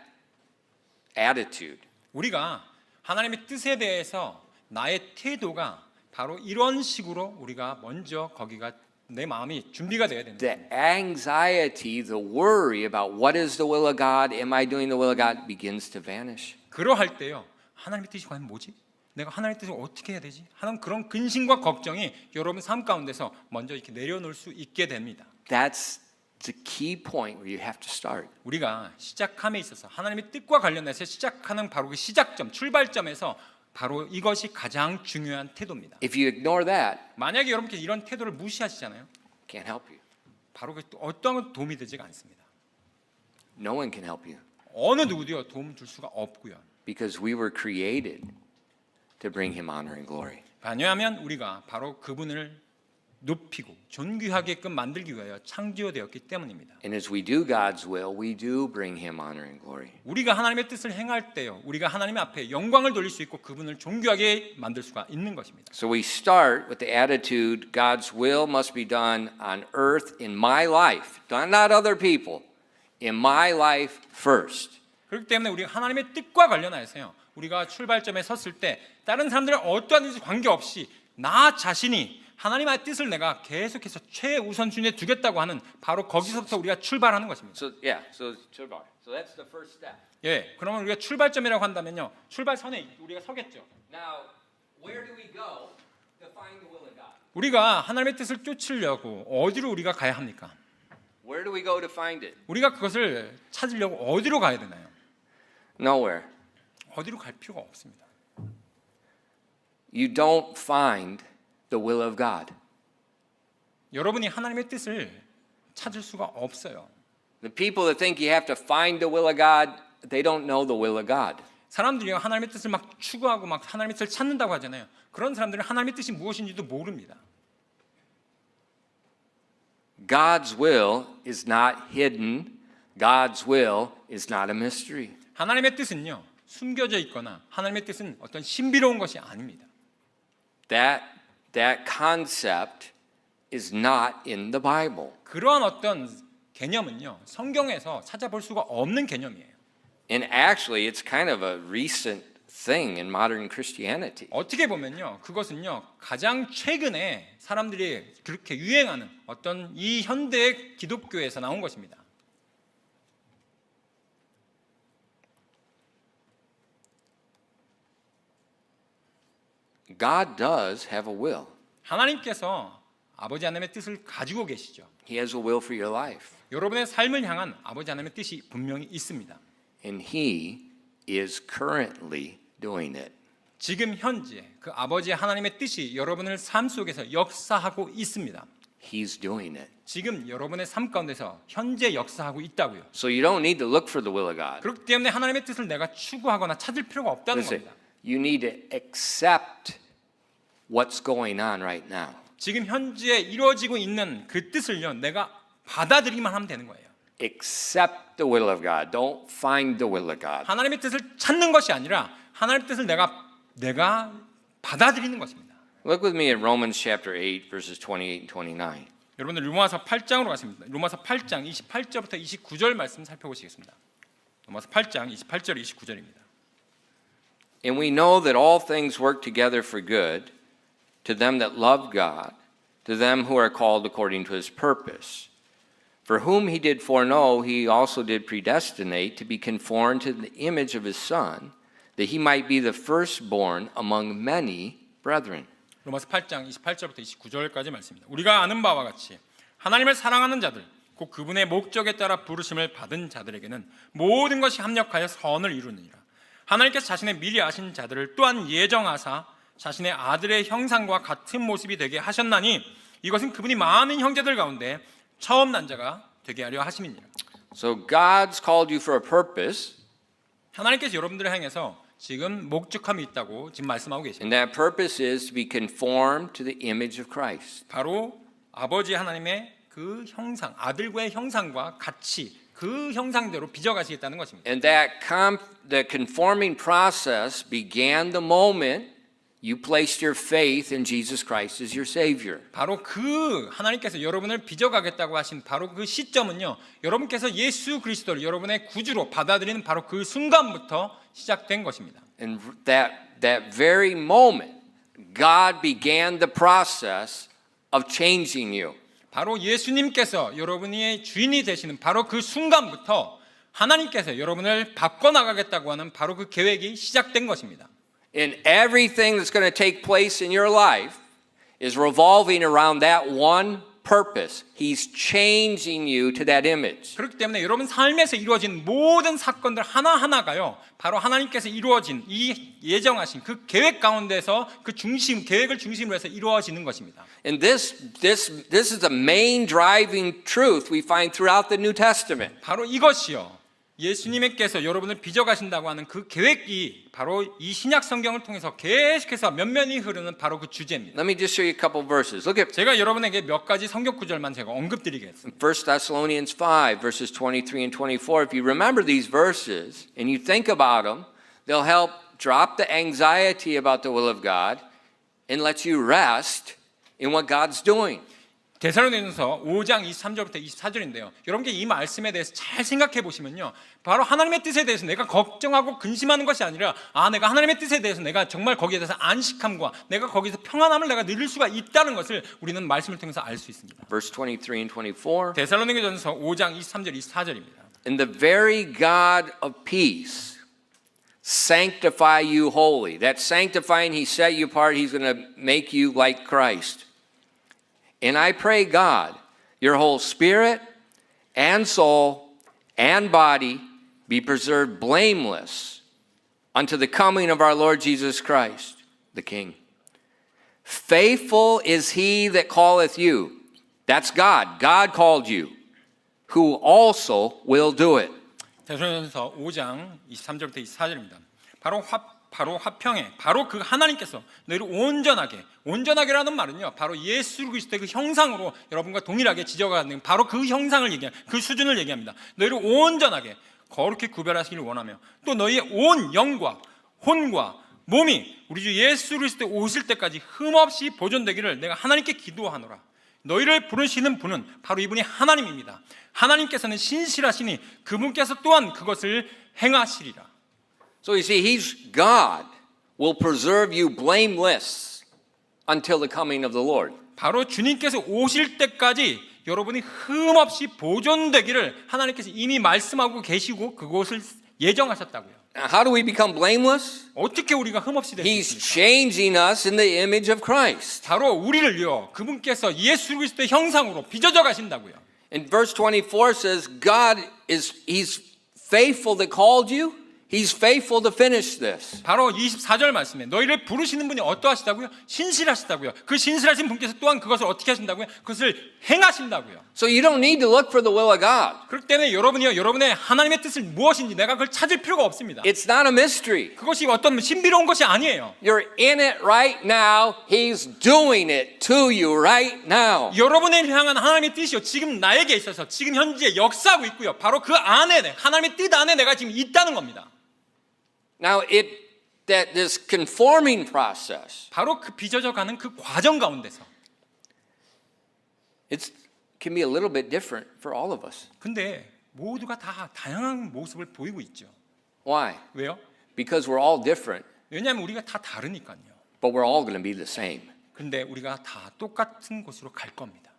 attitude, 우리가 하나님의 뜻에 대해서 나의 태도가 바로 이런 식으로 우리가 먼저 거기가 내 마음이 준비가 돼야 된다. the anxiety, the worry about what is the will of God, am I doing the will of God, begins to vanish. 그러할 때요. 하나님의 뜻이 과연 뭐지? 내가 하나님의 뜻을 어떻게 해야 되지? 하는 그런 근심과 걱정이 여러분 삶 가운데서 먼저 이렇게 내려놓을 수 있게 됩니다. That's the key point where you have to start. 우리가 시작함에 있어서 하나님의 뜻과 관련해서 시작하는 바로 그 시작점, 출발점에서 바로 이것이 가장 중요한 태도입니다. If you ignore that, 만약에 여러분께서 이런 태도를 무시하시잖아요. can't help you. 바로 그 어떠한 도움이 되지가 않습니다. No one can help you 어느 누구도요 도움 줄 수가 없고요. because we were created to bring him honor and glory. 왜냐하면 우리가 바로 그분을 높이고 존귀하게끔 만들기 위하여 창조되었기 때문입니다. And as we do God's will, we do bring him honor and glory. 우리가 하나님의 뜻을 행할 때요, 우리가 하나님 앞에 영광을 돌릴 수 있고 그분을 존귀하게 만들 수가 있는 것입니다. So we start with the attitude, God's will must be done on earth in my life, not other people, in my life first. 그렇기 때문에 우리가 하나님의 뜻과 관련하여서요, 우리가 출발점에 섰을 때 다른 사람들은 어떠한지 관계없이 나 자신이 하나님의 뜻을 내가 계속해서 최우선순위에 두겠다고 하는 바로 거기서부터 우리가 출발하는 것입니다. So 출발. So that's the first step. 예, 그러면 우리가 출발점이라고 한다면요, 출발선에 우리가 서겠죠. Now, where do we go to find the will of God? 우리가 하나님의 뜻을 쫓으려고 어디로 우리가 가야 합니까? Where do we go to find it? 우리가 그것을 찾으려고 어디로 가야 되나요? Nowhere. 어디로 갈 필요가 없습니다. You don't find the will of God. 여러분이 하나님의 뜻을 찾을 수가 없어요. The people that think you have to find the will of God, they don't know the will of God. 사람들이 하나님의 뜻을 막 추구하고 막 하나님의 뜻을 찾는다고 하잖아요. 그런 사람들은 하나님의 뜻이 무엇인지도 모릅니다. God's will is not hidden. God's will is not a mystery. 하나님의 뜻은요, 숨겨져 있거나 하나님의 뜻은 어떤 신비로운 것이 아닙니다. That concept is not in the Bible. 그러한 어떤 개념은요, 성경에서 찾아볼 수가 없는 개념이에요. And actually, it's kind of a recent thing in modern Christianity. 어떻게 보면요, 그것은요, 가장 최근에 사람들이 그렇게 유행하는 어떤 이 현대 기독교에서 나온 것입니다. God does have a will. 하나님께서 아버지 하나님의 뜻을 가지고 계시죠. He has a will for your life. 여러분의 삶을 향한 아버지 하나님의 뜻이 분명히 있습니다. And He is currently doing it. 지금 현재 그 아버지 하나님의 뜻이 여러분의 삶 속에서 역사하고 있습니다. He's doing it. 지금 여러분의 삶 가운데서 현재 역사하고 있다고요. So you don't need to look for the will of God. 그렇기 때문에 하나님의 뜻을 내가 추구하거나 찾을 필요가 없다는 Listen, 겁니다. you need to accept what's going on right now. 지금 현재 이루어지고 있는 그 뜻을요, 내가 받아들이기만 하면 되는 거예요. Accept the will of God. Don't find the will of God. 하나님의 뜻을 찾는 것이 아니라 하나님의 뜻을 내가 받아들이는 것입니다. Look with me at Romans chapter 8 verses 28 and 29. 여러분들 로마서 8장으로 가십니다. 로마서 8장 28절부터 29절 말씀 살펴보시겠습니다. 로마서 8장 28절 29절입니다. And we know that all things work together for good to them that love God, to them who are called according to his purpose. For whom he did foreknow, he also did predestinate to be conformed to the image of his Son, that he might be the firstborn among many brethren. 로마서 8장 28절부터 29절까지 말씀입니다. 우리가 아는 바와 같이 하나님을 사랑하는 자들, 곧 그분의 목적에 따라 부르심을 받은 자들에게는 모든 것이 합력하여 선을 이루느니라. 하나님께서 자신의 미리 아신 자들을 또한 예정하사 자신의 아들의 형상과 같은 모습이 되게 하셨나니 이것은 그분이 많은 형제들 가운데 처음 난 자가 되게 하려 하심이니라. So God's called you for a purpose, 하나님께서 여러분들을 향해서 지금 목적함이 있다고 지금 말씀하고 계십니다. and that purpose is to be conformed to the image of Christ. 바로 아버지 하나님의 그 형상, 아들과의 형상과 같이 그 형상대로 빚어가시겠다는 것입니다. And the conforming process began the moment you placed your faith in Jesus Christ as your Savior. 바로 그 하나님께서 여러분을 빚어가겠다고 하신 바로 그 시점은요, 여러분께서 예수 그리스도를 여러분의 구주로 받아들이는 바로 그 순간부터 시작된 것입니다. And that very moment, God began the process of changing you. 바로 예수님께서 여러분의 주인이 되시는 바로 그 순간부터 하나님께서 여러분을 바꿔나가겠다고 하는 바로 그 계획이 시작된 것입니다. And everything that's going to take place in your life is revolving around that one purpose. He's changing you to that image. 그렇기 때문에 여러분 삶에서 이루어진 모든 사건들 하나하나가요, 바로 하나님께서 이루어진 이 예정하신 그 계획 가운데서 그 계획을 중심으로 해서 이루어지는 것입니다. And this is the main driving truth we find throughout the New Testament. 바로 이것이요, 예수님께서 여러분을 빚어가신다고 하는 그 계획이 바로 이 신약 성경을 통해서 계속해서 면면이 흐르는 바로 그 주제입니다. Let me just show you a couple verses. Look at 제가 여러분에게 몇 가지 성경 구절만 제가 언급드리겠습니다. 1 Thessalonians 5 verses 23 and 24. If you remember these verses and you think about them, they'll help drop the anxiety about the will of God and let you rest in what God's doing. 데살로니가서 5장 23절부터 24절인데요. 여러분께 이 말씀에 대해서 잘 생각해 보시면요, 바로 하나님의 뜻에 대해서 내가 걱정하고 근심하는 것이 아니라 내가 하나님의 뜻에 대해서 내가 정말 거기에 대해서 안식함과 내가 거기서 평안함을 내가 누릴 수가 있다는 것을 우리는 말씀을 통해서 알 수 있습니다. Verse 23 and 24. 데살로니가전서 5장 23절 24절입니다. And the very God of peace sanctify you wholly. That sanctifying, he set you apart, he's going to make you like Christ. And I pray, God, your whole spirit and soul and body be preserved blameless unto the coming of our Lord Jesus Christ, the King. Faithful is he that calleth you, That's God. God called you, who also will do it. 데살로니가서 5장 23절부터 24절입니다. 바로 화평에 바로 그 하나님께서 너희를 온전하게라는 말은요, 바로 예수 그리스도의 그 형상으로 여러분과 동일하게 지져가는 바로 그 형상을 그 수준을 얘기합니다. 너희를 온전하게 거룩히 구별하시기를 원하며 또 너희의 온 영과 혼과 몸이 우리 주 예수 그리스도 오실 때까지 흠없이 보존되기를 내가 하나님께 기도하노라. 너희를 부르시는 분은 바로 이분이 하나님입니다. 하나님께서는 신실하시니 그분께서 또한 그것을 행하시리라. So you see, He's God will preserve you blameless until the coming of the Lord. 바로 주님께서 오실 때까지 여러분이 흠없이 보존되기를 하나님께서 이미 말씀하고 계시고 그것을 예정하셨다고요. Now, how do we become blameless? 어떻게 우리가 흠없이 될 수 He's 있습니까? changing us in the image of Christ. 바로 우리를요, 그분께서 예수 그리스도의 형상으로 빚어져 가신다고요. In verse 24 says, He's faithful that called you. He's faithful to finish this. 바로 24절 말씀에 너희를 부르시는 분이 어떠하시다고요? 신실하시다고요. 그 신실하신 분께서 또한 그것을 어떻게 하신다고요? 그것을 행하신다고요. So you don't need to look for the will of God. 그렇기 때문에 여러분이요, 여러분의 하나님의 뜻을 무엇인지 내가 그걸 찾을 필요가 없습니다. It's not a mystery. 그것이 어떤 신비로운 것이 아니에요. You're in it right now. He's doing it to you right now. 여러분을 향한 하나님의 뜻이요, 지금 나에게 있어서 지금 현재 역사하고 있고요. 바로 그 안에 하나님의 뜻 안에 내가 지금 있다는 겁니다. Now, this conforming process, 바로 그 빚어져 가는 그 과정 가운데서. it can be a little bit different for all of us. 근데 모두가 다 다양한 모습을 보이고 있죠. Why? 왜요? Because we're all different, 왜냐하면 우리가 다 다르니까요. but we're all going to be the same. 근데 우리가 다 똑같은 곳으로 갈 겁니다.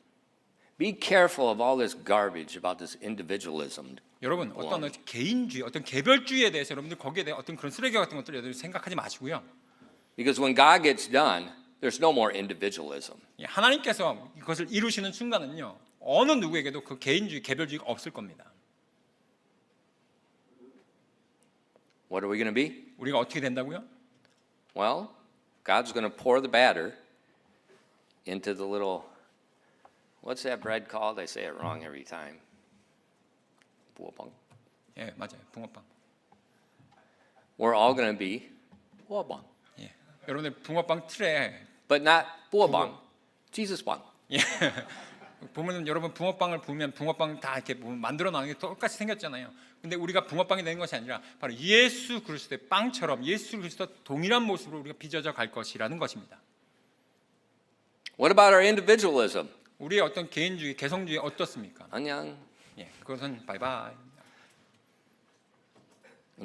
Be careful of all this garbage about this individualism. 여러분, 어떤 개인주의, 어떤 개별주의에 대해서 여러분들 거기에 대해 어떤 그런 쓰레기 같은 것들 여러분 생각하지 마시고요. Because when God gets done, there's no more individualism. 하나님께서 이것을 이루시는 순간은요, 어느 누구에게도 그 개인주의, 개별주의가 없을 겁니다. What are we going to be? 우리가 어떻게 된다고요? Well, God's going to pour the batter into the little, what's that bread called? I say it wrong every time. 부어빵. 예, 맞아요. 붕어빵. We're all going to be 부어빵. 예, 여러분들 붕어빵 틀에 But not 부어빵, Jesus 빵. 예. 보면 여러분 붕어빵을 보면 붕어빵 다 이렇게 만들어 놓은 게 똑같이 생겼잖아요. 근데 우리가 붕어빵이 되는 것이 아니라 바로 예수 그리스도의 빵처럼 예수 그리스도 동일한 모습으로 우리가 빚어져 갈 것이라는 것입니다. What about our individualism? 우리의 어떤 개인주의, 개성주의 어떻습니까? 안녕. 예, 그것은 바이바이.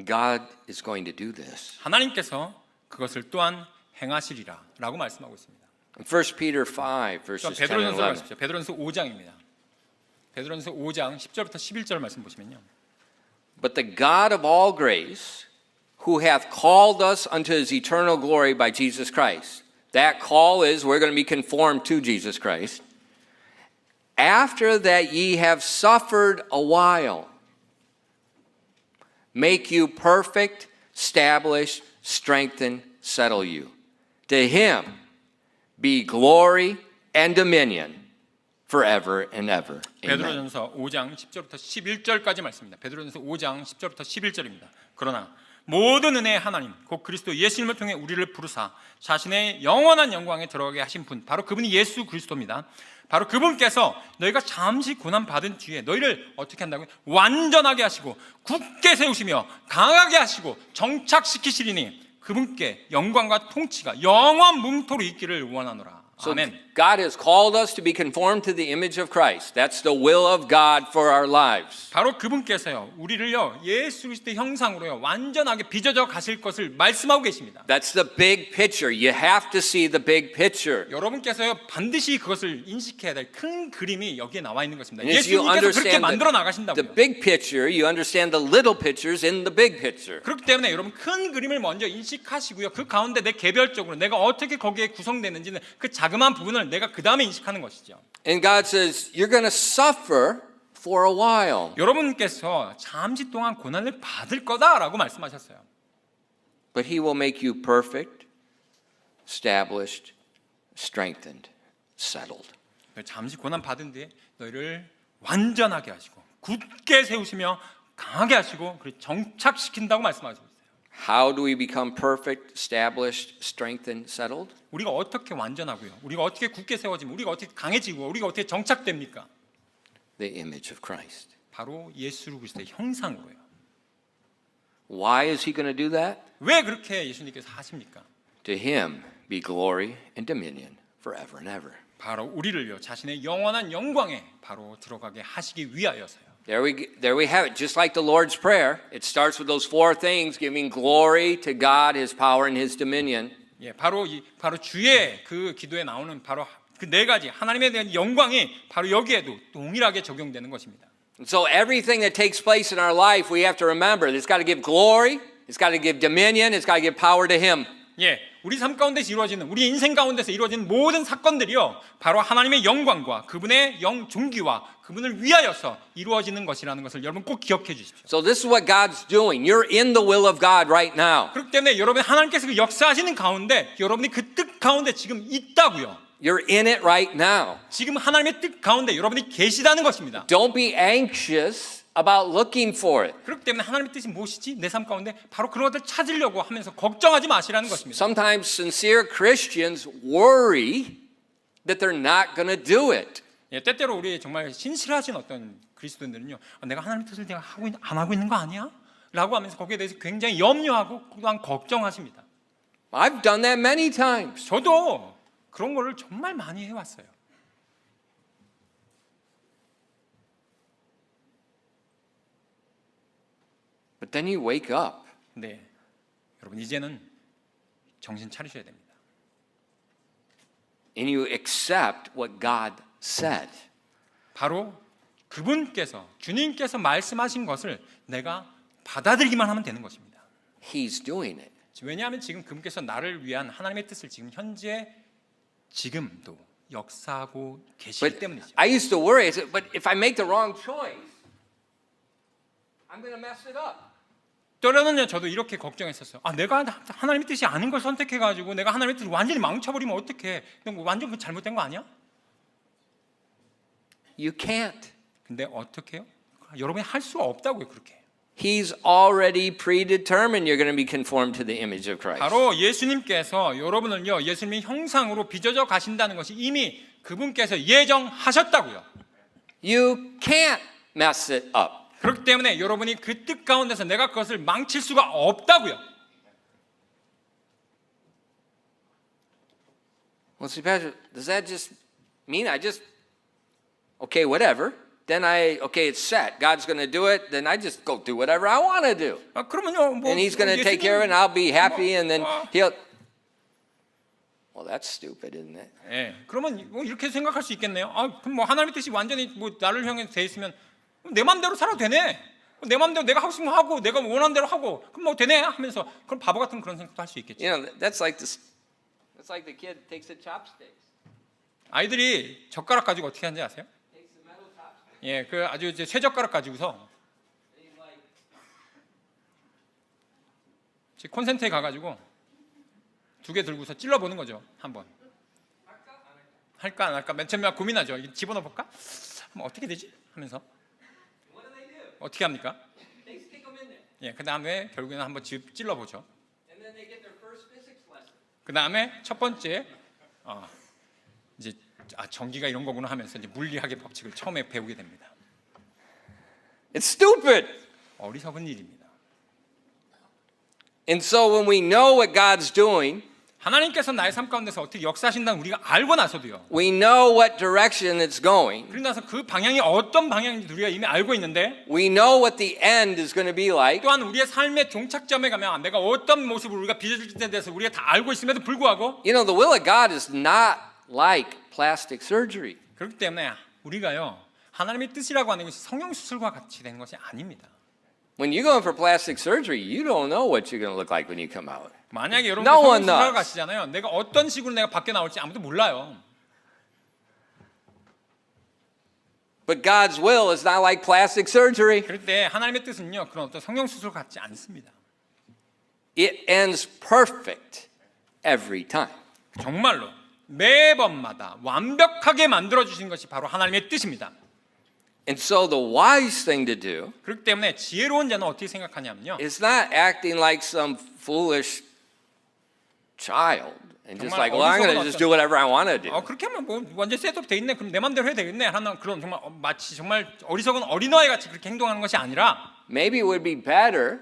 God is going to do this. 하나님께서 그것을 또한 행하시리라라고 말씀하고 있습니다. In 1 Peter 5 verses 10 and 베드로전서 11. 보십시오. 베드로전서 5장입니다. 베드로전서 5장 10절부터 11절 말씀 보시면요. But the God of all grace, who hath called us unto his eternal glory by Jesus Christ. That call is we're going to be conformed to Jesus Christ. After that ye have suffered a while, make you perfect, establish, strengthen, settle you. To him be glory and dominion forever and ever. Amen. 베드로전서 5장 10절부터 11절까지 말씀입니다. 베드로전서 5장 10절부터 11절입니다. 그러나 모든 은혜의 하나님 곧 그리스도 예수님을 통해 우리를 부르사 자신의 영원한 영광에 들어가게 하신 분, 바로 그분이 예수 그리스도입니다. 바로 그분께서 너희가 잠시 고난 받은 뒤에 너희를 어떻게 한다고요? 완전하게 하시고 굳게 세우시며 강하게 하시고 정착시키시리니 그분께 영광과 통치가 영원 뭉토록 있기를 원하노라. So 아멘. God has called us to be conformed to the image of Christ. That's the will of God for our lives. 바로 그분께서요, 우리를요 예수 그리스도의 형상으로요 완전하게 빚어져 가실 것을 말씀하고 계십니다. That's the big picture. You have to see the big picture. 여러분께서요 반드시 그것을 인식해야 될 큰 그림이 여기에 나와 있는 것입니다. And as you 예수님께서 그렇게 understand 만들어 the 나가신다고요. big picture, you understand the little pictures in the big picture. 그렇기 때문에 여러분 큰 그림을 먼저 인식하시고요. 그 가운데 내 개별적으로 내가 어떻게 거기에 구성되는지는 그 자그마한 부분을 내가 그 다음에 인식하는 것이죠. And God says, you're going to suffer for a while. 여러분께서 잠시 동안 고난을 받을 거다라고 말씀하셨어요. But he will make you perfect, established, strengthened, settled. 너희 잠시 고난 받은 뒤에 너희를 완전하게 하시고 굳게 세우시며 강하게 하시고 그리고 정착시킨다고 말씀하시고 있어요. How do we become perfect, established, strengthened, settled? 우리가 어떻게 완전하고요? 우리가 어떻게 굳게 세워지면 우리가 어떻게 강해지고 우리가 어떻게 정착됩니까? The image of Christ. 바로 예수 그리스도의 형상으로요. Why is he going to do that? 왜 그렇게 예수님께서 하십니까? To him be glory and dominion forever and ever. 바로 우리를요 자신의 영원한 영광에 바로 들어가게 하시기 위하여서요. There we have it. Just like the Lord's Prayer, it starts with those four things, giving glory to God, His power, and His dominion. 예, 바로 주의 그 기도에 나오는 바로 그 네 가지 하나님에 대한 영광이 바로 여기에도 동일하게 적용되는 것입니다. And so everything that takes place in our life, we have to remember, it's got to give glory, it's got to give dominion, it's got to give power to Him. 예, 우리 삶 가운데서 이루어지는 우리 인생 가운데서 이루어지는 모든 사건들이요 바로 하나님의 영광과 그분의 존귀와 그분을 위하여서 이루어지는 것이라는 것을 여러분 꼭 기억해 주십시오. So this is what God's doing. You're in the will of God right now. 그렇기 때문에 여러분 하나님께서 그 역사하시는 가운데 여러분이 그 뜻 가운데 지금 있다고요. You're in it right now. 지금 하나님의 뜻 가운데 여러분이 계시다는 것입니다. Don't be anxious about looking for it. 그렇기 때문에 하나님의 뜻이 무엇이지? 내 삶 가운데 바로 그런 것들 찾으려고 하면서 걱정하지 마시라는 것입니다. Sometimes sincere Christians worry that they're not going to do it. 예, 때때로 우리 정말 신실하신 어떤 그리스도인들은요, 내가 하나님의 뜻을 내가 안 하고 있는 거 아니야? 라고 하면서 거기에 대해서 굉장히 염려하고 또한 걱정하십니다. I've done that many times. 저도 그런 거를 정말 많이 해왔어요. But then you wake up. 네, 여러분 이제는 정신 차리셔야 됩니다. And you accept what God said. 바로 그분께서 주님께서 말씀하신 것을 내가 받아들이기만 하면 되는 것입니다. He's doing it. 왜냐하면 지금 그분께서 나를 위한 하나님의 뜻을 지금 현재 지금도 역사하고 계시기 But 때문이죠. I used to worry. I said, but if I make the wrong choice, I'm going to mess it up. 때로는요 저도 이렇게 걱정했었어요. 내가 하나님의 뜻이 아닌 걸 선택해가지고 내가 하나님의 뜻을 완전히 망쳐버리면 어떡해? 완전 잘못된 거 아니야? You can't. 근데 어떻게 해요? 여러분이 할 수가 없다고요 그렇게. He's already predetermined you're going to be conformed to the image of Christ. 바로 예수님께서 여러분을요 예수님의 형상으로 빚어져 가신다는 것이 이미 그분께서 예정하셨다고요. You can't mess it up. 그렇기 때문에 여러분이 그 뜻 가운데서 내가 그것을 망칠 수가 없다고요. Well, see, Pastor, does that just mean I just, okay, whatever. Then okay, it's set. God's going to do it. Then I just go do whatever I want to do. 그러면요, And He's going to take care of it, and I'll be happy, and then He'll. Well, that's stupid, isn't it? 예, 그러면 뭐 이렇게 생각할 수 있겠네요. 그럼 뭐 하나님의 뜻이 완전히 뭐 나를 향해 돼 있으면 내 마음대로 살아도 되네. 내 마음대로 내가 하고 싶으면 하고 내가 원하는 대로 하고 그럼 뭐 되네 하면서 그럼 바보 같은 그런 생각도 할 수 있겠죠. You know, that's like this. That's like the kid takes the chopsticks. 아이들이 젓가락 가지고 어떻게 하는지 아세요? Takes the metal chopsticks. 예, 그 아주 이제 쇠젓가락 가지고서 He's like, 콘센트에 가가지고 2개 들고서 찔러보는 거죠 한번. 할까 안 할까 맨 처음에 고민하죠. 이거 집어넣어 볼까? 뭐 어떻게 되지? 하면서 what do they do? 어떻게 합니까? They stick them in there, 예, 그 다음에 결국에는 한번 찔러 보죠. and then they get their first physics lesson. 그 다음에 첫 번째 이제 전기가 이런 거구나 하면서 이제 물리학의 법칙을 처음에 배우게 됩니다. It's stupid. 어리석은 일입니다. And so when we know what God's doing, 하나님께서 나의 삶 가운데서 어떻게 역사하신다는 우리가 알고 나서도요. we know what direction it's going. 그러고 나서 그 방향이 어떤 방향인지 우리가 이미 알고 있는데 We know what the end is going to be like. 또한 우리의 삶의 종착점에 가면 내가 어떤 모습을 우리가 빚어질 때 대해서 우리가 다 알고 있음에도 불구하고 You know, the will of God is not like plastic surgery. 그렇기 때문에 우리가요 하나님의 뜻이라고 하는 것이 성형수술과 같이 되는 것이 아닙니다. When you go in for plastic surgery, you don't know what you're going to look like when you come out. 만약에 여러분 No one 성형수술하러 knows. 가시잖아요. 내가 어떤 식으로 내가 밖에 나올지 아무도 몰라요. But God's will is not like plastic surgery. 그럴 때 하나님의 뜻은요 그런 어떤 성형수술 같지 않습니다. It ends perfect every time. 정말로 매번마다 완벽하게 만들어 주신 것이 바로 하나님의 뜻입니다. And so the wise thing to do 그렇기 때문에 지혜로운 자는 어떻게 생각하냐면요. is not acting like some foolish child and just 정말 like, well, I'm going to 어리석은 just do whatever I want to do. 그렇게 하면 뭐 완전 셋업 돼 있네. 그럼 내 맘대로 해야 되겠네. 하는 그런 정말 마치 정말 어리석은 어린아이 같이 그렇게 행동하는 것이 아니라 Maybe it would be better,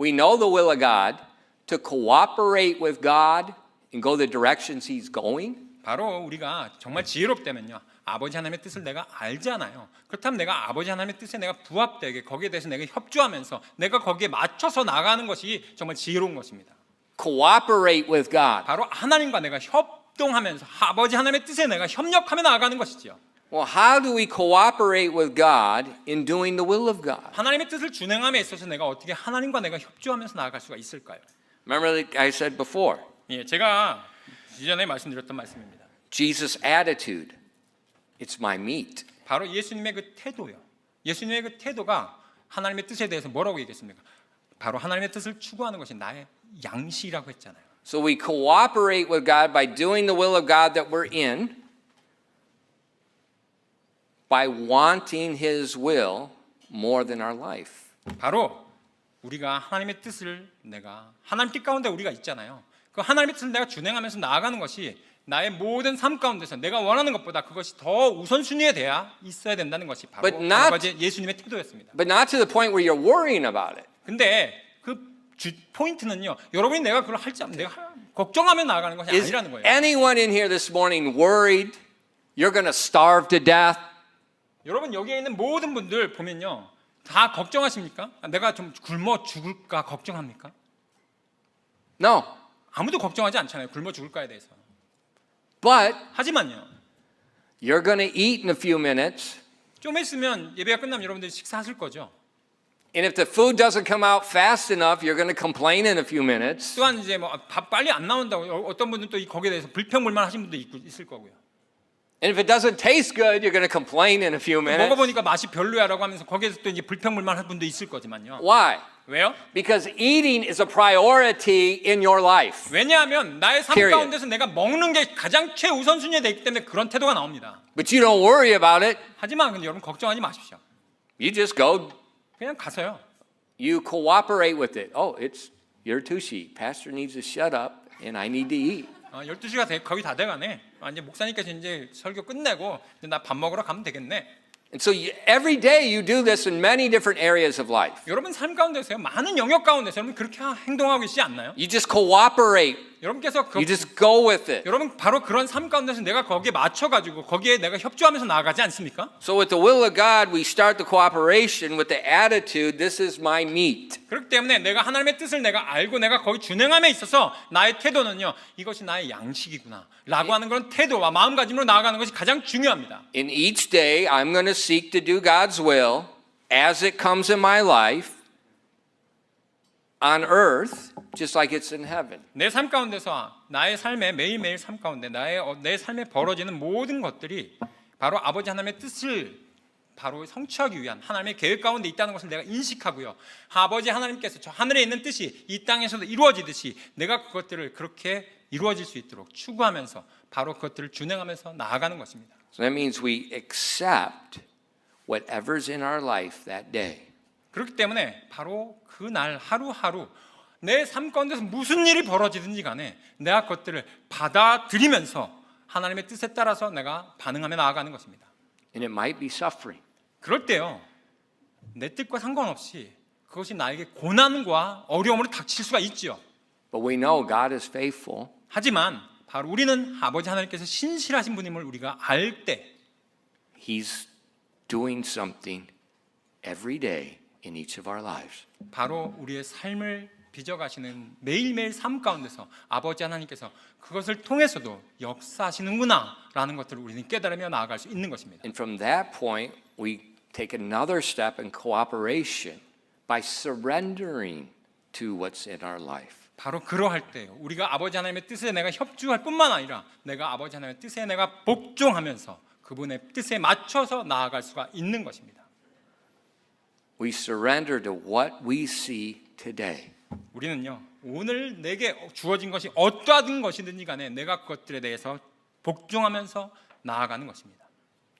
we know the will of God, to cooperate with God and go the directions He's going. 바로 우리가 정말 지혜롭다면요. 아버지 하나님의 뜻을 내가 알잖아요. 그렇다면 내가 아버지 하나님의 뜻에 내가 부합되게 거기에 대해서 내가 협조하면서 내가 거기에 맞춰서 나가는 것이 정말 지혜로운 것입니다. Cooperate with God. 바로 하나님과 내가 협동하면서 아버지 하나님의 뜻에 내가 협력하며 나아가는 것이죠. Well, how do we cooperate with God in doing the will of God? 하나님의 뜻을 준행함에 있어서 내가 어떻게 하나님과 내가 협조하면서 나아갈 수가 있을까요? Remember that I said before, 예, 제가 이전에 말씀드렸던 말씀입니다. Jesus' attitude, it's my meat. 바로 예수님의 그 태도요. 예수님의 그 태도가 하나님의 뜻에 대해서 뭐라고 얘기했습니까? 바로 하나님의 뜻을 추구하는 것이 나의 양식이라고 했잖아요. So we cooperate with God by doing the will of God that we're in, by wanting His will more than our life. 바로 우리가 하나님의 뜻을 내가 하나님 뜻 가운데 우리가 있잖아요. 그 하나님의 뜻을 내가 준행하면서 나아가는 것이 나의 모든 삶 가운데서 내가 원하는 것보다 그것이 더 우선순위에 돼야 있어야 된다는 것이 바로 But not- 아버지 예수님의 태도였습니다. But not to the point where you're worrying about it. 근데 그 포인트는요. 여러분이 내가 그걸 할지 안 내가 걱정하며 나아가는 것이 Is 아니라는 거예요. anyone in here this morning worried you're going to starve to death? 여러분 여기에 있는 모든 분들 보면요. 다 걱정하십니까? 내가 좀 굶어 죽을까 걱정합니까? No. 아무도 걱정하지 않잖아요. 굶어 죽을까에 대해서. But 하지만요. you're going to eat in a few minutes. 좀 있으면 예배가 끝나면 여러분들이 식사하실 거죠. And if the food doesn't come out fast enough, you're going to complain in a few minutes. 또한 이제 뭐 밥 빨리 안 나온다고 어떤 분들은 또 거기에 대해서 불평불만 하신 분도 있을 거고요. And if it doesn't taste good, you're going to complain in a few minutes. 먹어보니까 맛이 별로야라고 하면서 거기에서 또 이제 불평불만 할 분도 있을 거지만요. Why? 왜요? Because eating is a priority in your life. 왜냐하면 나의 삶 Period. 가운데서 내가 먹는 게 가장 최우선순위에 되기 때문에 그런 태도가 나옵니다. But you don't worry about it. 하지만 근데 여러분 걱정하지 마십시오. You just go, 그냥 가서요. you cooperate with it. Oh, it's you're too sheep. Pastor needs to shut up and I need to eat. 12시가 거의 다 돼가네. 이제 목사님께서 이제 설교 끝내고 이제 나 밥 먹으러 가면 되겠네. And so every day you do this in many different areas of life. 여러분 삶 가운데서요. 많은 영역 가운데서 여러분 그렇게 행동하고 있지 않나요? You just cooperate. 여러분께서 You just go with it. 여러분 바로 그런 삶 가운데서 내가 거기에 맞춰가지고 거기에 내가 협조하면서 나아가지 않습니까? So with the will of God, we start the cooperation with the attitude, this is my meat. 그렇기 때문에 내가 하나님의 뜻을 내가 알고 내가 거기 준행함에 있어서 나의 태도는요. 이것이 나의 양식이구나 라고 하는 그런 태도와 마음가짐으로 나아가는 것이 가장 중요합니다. In each day, I'm going to seek to do God's will as it comes in my life on earth, just like it's in heaven. 내 삶 가운데서 나의 삶의 매일매일 삶 가운데 내 삶에 벌어지는 모든 것들이 바로 아버지 하나님의 뜻을 바로 성취하기 위한 하나님의 계획 가운데 있다는 것을 내가 인식하고요. 아버지 하나님께서 저 하늘에 있는 뜻이 이 땅에서도 이루어지듯이 내가 그것들을 그렇게 이루어질 수 있도록 추구하면서 바로 그것들을 준행하면서 나아가는 것입니다. So that means we accept whatever's in our life that day. 그렇기 때문에 바로 그날 하루하루 내 삶 가운데서 무슨 일이 벌어지든지 간에 내가 그것들을 받아들이면서 하나님의 뜻에 따라서 내가 반응하며 나아가는 것입니다. And it might be suffering. 그럴 때요. 내 뜻과 상관없이 그것이 나에게 고난과 어려움으로 닥칠 수가 있죠. But we know God is faithful. 하지만 바로 우리는 아버지 하나님께서 신실하신 분임을 우리가 알 때 He's doing something every day in each of our lives. 바로 우리의 삶을 빚어가시는 매일매일 삶 가운데서 아버지 하나님께서 그것을 통해서도 역사하시는구나 라는 것들을 우리는 깨달으며 나아갈 수 있는 것입니다. And from that point, we take another step in cooperation by surrendering to what's in our life. 바로 그러할 때요. 우리가 아버지 하나님의 뜻에 내가 협조할 뿐만 아니라 내가 아버지 하나님의 뜻에 내가 복종하면서 그분의 뜻에 맞춰서 나아갈 수가 있는 것입니다. We surrender to what we see today. 우리는요. 오늘 내게 주어진 것이 어떠한 것이든지 간에 내가 그것들에 대해서 복종하면서 나아가는 것입니다.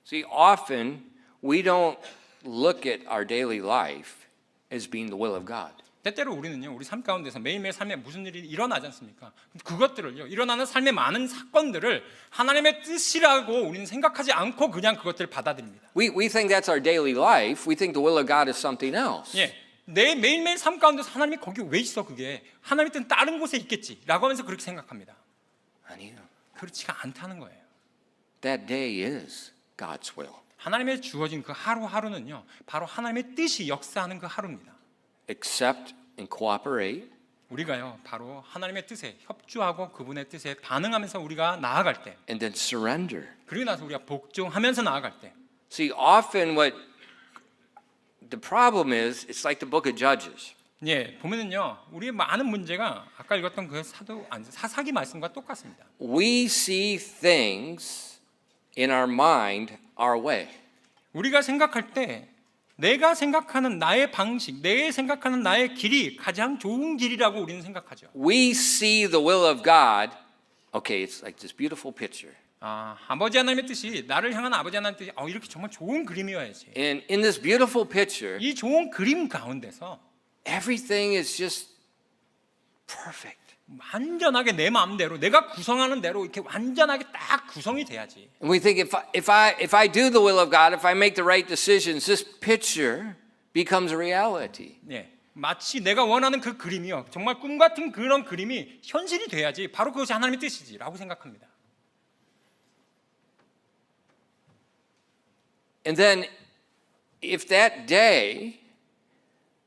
See, often we don't look at our daily life as being the will of God. 때때로 우리는요, 우리 삶 가운데서 매일매일 삶에 무슨 일이 일어나지 않습니까? 그것들을요, 일어나는 삶의 많은 사건들을 하나님의 뜻이라고 우리는 생각하지 않고 그냥 그것들을 받아들입니다. We think that's our daily life. We think the will of God is something else. 예, 내 매일매일 삶 가운데서 하나님이 거기 왜 있어? 그게 하나님의 뜻은 다른 곳에 있겠지라고 하면서 그렇게 생각합니다. 아니요. 그렇지가 않다는 거예요. That day is God's will. 하나님의 주어진 그 하루하루는요, 바로 하나님의 뜻이 역사하는 그 하루입니다. Accept and cooperate. 우리가요, 바로 하나님의 뜻에 협조하고 그분의 뜻에 반응하면서 우리가 나아갈 때, And then surrender. 그리고 나서 우리가 복종하면서 나아갈 때, See, often what the problem is, it's like the book of Judges. 예, 보면은요, 우리의 많은 문제가 아까 읽었던 그 사사기 말씀과 똑같습니다. We see things in our mind our way. 우리가 생각할 때 내가 생각하는 나의 방식, 내 생각하는 나의 길이 가장 좋은 길이라고 우리는 생각하죠. We see the will of God. Okay, it's like this beautiful picture. 아버지 하나님의 뜻이 나를 향한 아버지 하나님의 뜻이 이렇게 정말 좋은 그림이어야지. And in this beautiful picture, 이 좋은 그림 가운데서 everything is just perfect. 완전하게 내 마음대로 내가 구성하는 대로 이렇게 완전하게 딱 구성이 돼야지. And we think if I do the will of God, if I make the right decisions, this picture becomes a reality. 예, 마치 내가 원하는 그 그림이요, 정말 꿈 같은 그런 그림이 현실이 돼야지. 바로 그것이 하나님의 뜻이지라고 생각합니다. And then if that day,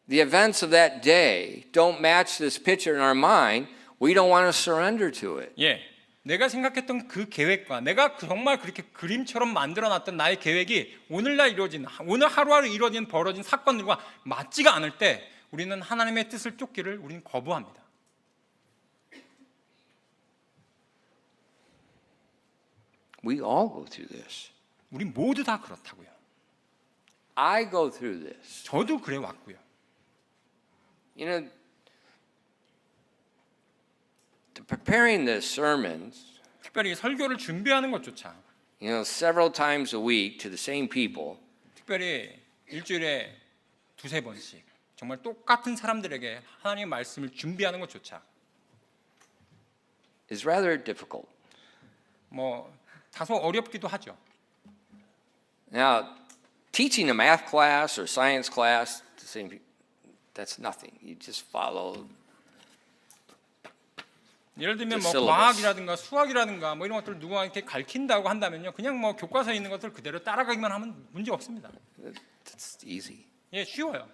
the events of that day don't match this picture in our mind, we don't want to surrender to it. 예, 내가 생각했던 그 계획과 내가 정말 그렇게 그림처럼 만들어놨던 나의 계획이 오늘날 이루어진, 오늘 하루하루 이루어진 벌어진 사건들과 맞지가 않을 때 우리는 하나님의 뜻을 쫓기를 우리는 거부합니다. We all go through this. 우리 모두 다 그렇다고요. I go through this. 저도 그래 왔고요. You know, preparing the sermons, 특별히 설교를 준비하는 것조차, you know, several times a week to the same people, 특별히 일주일에 두세 번씩 정말 똑같은 사람들에게 하나님의 말씀을 준비하는 것조차 is rather difficult. 뭐 다소 어렵기도 하죠. Now, teaching a math class or science class, the same people, that's nothing. You just follow. 예를 들면 The 뭐 syllabus. 과학이라든가 수학이라든가 뭐 이런 것들을 누가 이렇게 가르친다고 한다면요, 그냥 뭐 교과서에 있는 것들 그대로 따라가기만 하면 문제 없습니다. That's easy. 예, 쉬워요.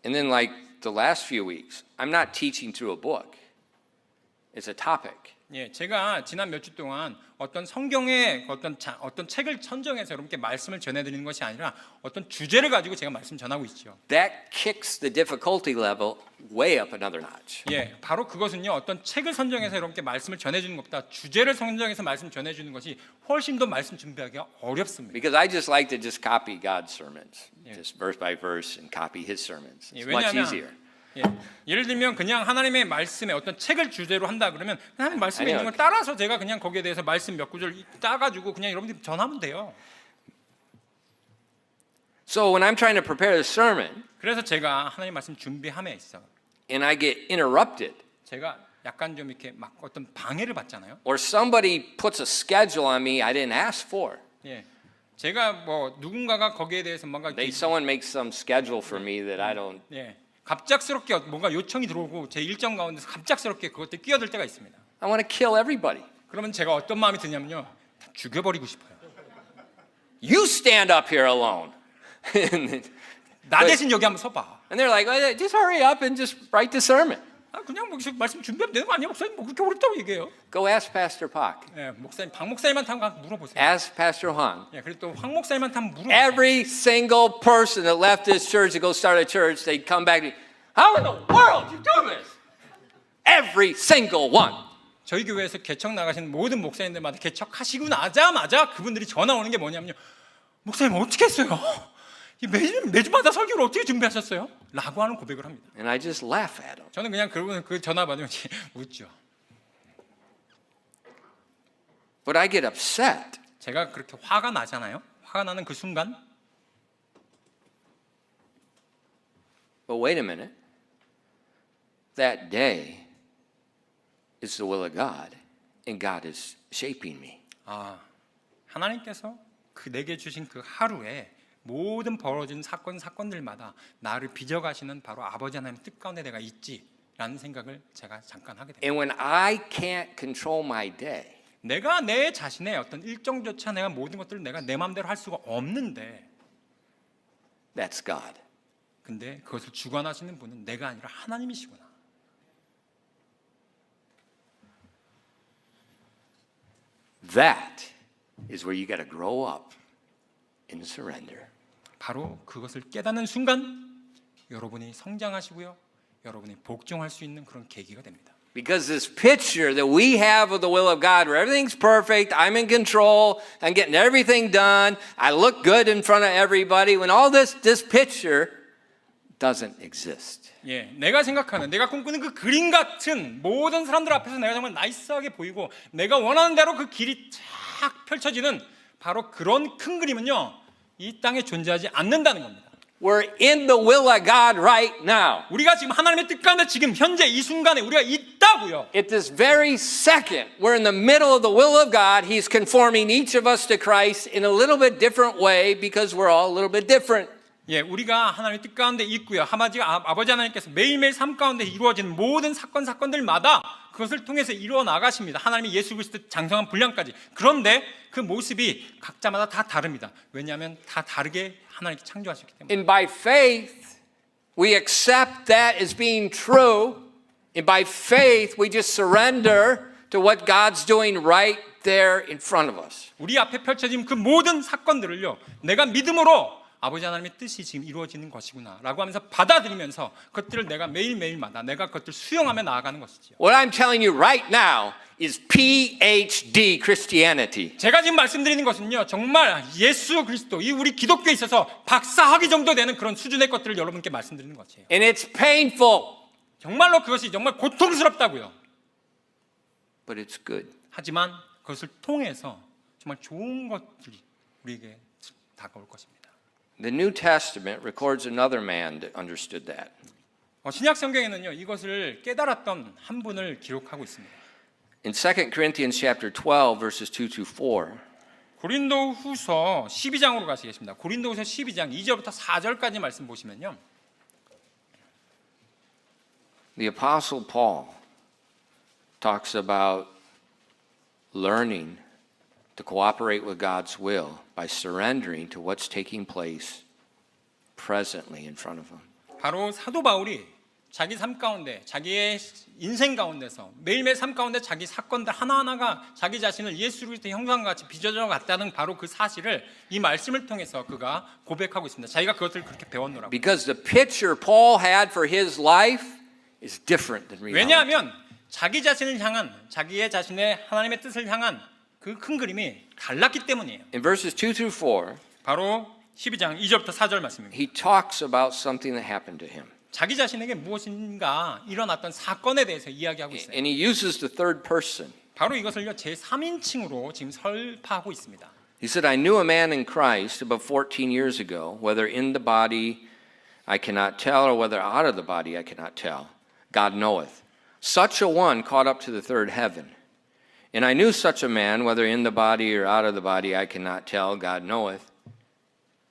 And then, like the last few weeks, I'm not teaching through a book. It's a topic. 예, 제가 지난 몇 주 동안 어떤 성경의 어떤 책을 선정해서 여러분께 말씀을 전해드리는 것이 아니라 어떤 주제를 가지고 제가 말씀 전하고 있죠. That kicks the difficulty level way up another notch. 예, 바로 그것은요, 어떤 책을 선정해서 여러분께 말씀을 전해주는 것보다 주제를 선정해서 말씀 전해주는 것이 훨씬 더 말씀 준비하기가 어렵습니다. Because I just like to just copy God's sermons, Yeah. just verse by verse, and copy His sermons. It's Yeah, much 왜냐하면- easier. 예, 예를 들면 그냥 하나님의 말씀에 어떤 책을 주제로 한다 그러면 하나님 말씀에 아니요. 있는 걸 따라서 제가 그냥 거기에 대해서 말씀 몇 구절 따가지고 그냥 여러분들이 전하면 돼요. So when I'm trying to prepare the sermon 그래서 제가 하나님 말씀 준비함에 있어 and I get interrupted, 제가 약간 좀 이렇게 막 어떤 방해를 받잖아요. or somebody puts a schedule on me I didn't ask for, 예, 제가 뭐 누군가가 거기에 대해서 뭔가 이렇게 someone makes some schedule for me that I don't. 예, 갑작스럽게 뭔가 요청이 들어오고 제 일정 가운데서 갑작스럽게 그것들이 끼어들 때가 있습니다. I want to kill everybody. 그러면 제가 어떤 마음이 드냐면요, 다 죽여버리고 싶어요. You stand up here alone. and 나 대신 여기 한번 서봐. they're like, well, just hurry up and just write the sermon. 그냥 뭐 말씀 준비하면 되는 거 아니에요, 목사님? 뭐 그렇게 어렵다고 얘기해요. Go ask Pastor Pak. 예, 목사님, 박 목사님한테 한번 물어보세요. Ask Pastor Han. 예, 그리고 또 황 목사님한테 한번 물어보세요. Every single person that left this church to go start a church, they'd come back to me, how in the world you do this? Every single one. 저희 교회에서 개척 나가신 모든 목사님들마다 개척하시고 나자마자 그분들이 전화 오는 게 뭐냐면요, 목사님 어떻게 했어요? 매주마다 설교를 어떻게 준비하셨어요? 라고 하는 고백을 합니다. And I just laugh at him. 저는 그냥 그 전화 받으면 웃죠. But I get upset. 제가 그렇게 화가 나잖아요. 화가 나는 그 순간 But wait a minute. That day is the will of God, and God is shaping me. 하나님께서 내게 주신 그 하루에 모든 벌어진 사건들마다 나를 빚어가시는 바로 아버지 하나님의 뜻 가운데 내가 있지라는 생각을 제가 잠깐 하게 됩니다. And when I can't control my day, 내가 내 자신의 어떤 일정조차 내가 모든 것들을 내가 내 마음대로 할 수가 없는데 that's God. 근데 그것을 주관하시는 분은 내가 아니라 하나님이시구나. That is where you got to grow up in surrender. 바로 그것을 깨닫는 순간 여러분이 성장하시고요. 여러분이 복종할 수 있는 그런 계기가 됩니다. Because this picture that we have of the will of God, where everything's perfect, I'm in control, I'm getting everything done, I look good in front of everybody, when all this picture doesn't exist. 예, 내가 생각하는, 내가 꿈꾸는 그 그림 같은 모든 사람들 앞에서 내가 정말 나이스하게 보이고 내가 원하는 대로 그 길이 쫙 펼쳐지는 바로 그런 큰 그림은요, 이 땅에 존재하지 않는다는 겁니다. We're in the will of God right now. 우리가 지금 하나님의 뜻 가운데 지금 현재 이 순간에 우리가 있다고요. At this very second, we're in the middle of the will of God. He's conforming each of us to Christ in a little bit different way because we're all a little bit different. 예, 우리가 하나님의 뜻 가운데 있고요. 아버지 하나님께서 매일매일 삶 가운데 이루어지는 모든 사건들마다 그것을 통해서 이루어 나가십니다. 하나님의 예수 그리스도 장성한 분량까지. 그런데 그 모습이 각자마다 다 다릅니다. 왜냐하면 다 다르게 하나님께 창조하셨기 때문에. And by faith, we accept that as being true. And by faith, we just surrender to what God's doing right there in front of us. 우리 앞에 펼쳐진 그 모든 사건들을요, 내가 믿음으로 아버지 하나님의 뜻이 지금 이루어지는 것이구나 라고 하면서 받아들이면서 그것들을 내가 매일매일마다 내가 그것들을 수용하며 나아가는 것이죠. What I'm telling you right now is PhD Christianity. 제가 지금 말씀드리는 것은요, 정말 예수 그리스도, 이 우리 기독교에 있어서 박사학위 정도 되는 그런 수준의 것들을 여러분께 말씀드리는 것이에요. And it's painful, 정말로 그것이 정말 고통스럽다고요. but it's good. 하지만 그것을 통해서 정말 좋은 것들이 우리에게 다가올 것입니다. The New Testament records another man that understood that. 신약 성경에는요, 이것을 깨달았던 한 분을 기록하고 있습니다. In 2 Corinthians chapter 12 verses 2 to 4, 고린도후서 12장으로 가시겠습니다. 고린도후서 12장 2절부터 4절까지 말씀 보시면요. the Apostle Paul talks about learning to cooperate with God's will by surrendering to what's taking place presently in front of him. 바로 사도 바울이 자기 삶 가운데, 자기의 인생 가운데서 매일매일 삶 가운데 자기 사건들 하나하나가 자기 자신을 예수 그리스도의 형상과 같이 빚어져 갔다는 바로 그 사실을 이 말씀을 통해서 그가 고백하고 있습니다. 자기가 그것을 그렇게 배웠노라고. Because the picture Paul had for his life is different than reality. 왜냐하면 자기 자신을 향한, 자기의 자신의 하나님의 뜻을 향한 그 큰 그림이 달랐기 때문이에요. In verses 2 through 4, 바로 12장 2절부터 4절 말씀입니다. he talks about something that happened to him. 자기 자신에게 무엇인가 일어났던 사건에 대해서 이야기하고 있어요. And he uses the third person. 바로 이것을요, 제3인칭으로 지금 설파하고 있습니다. He said, I knew a man in Christ about 14 years ago, whether in the body I cannot tell, or whether out of the body I cannot tell. God knoweth. Such a one caught up to the third heaven. And I knew such a man, whether in the body or out of the body I cannot tell, God knoweth,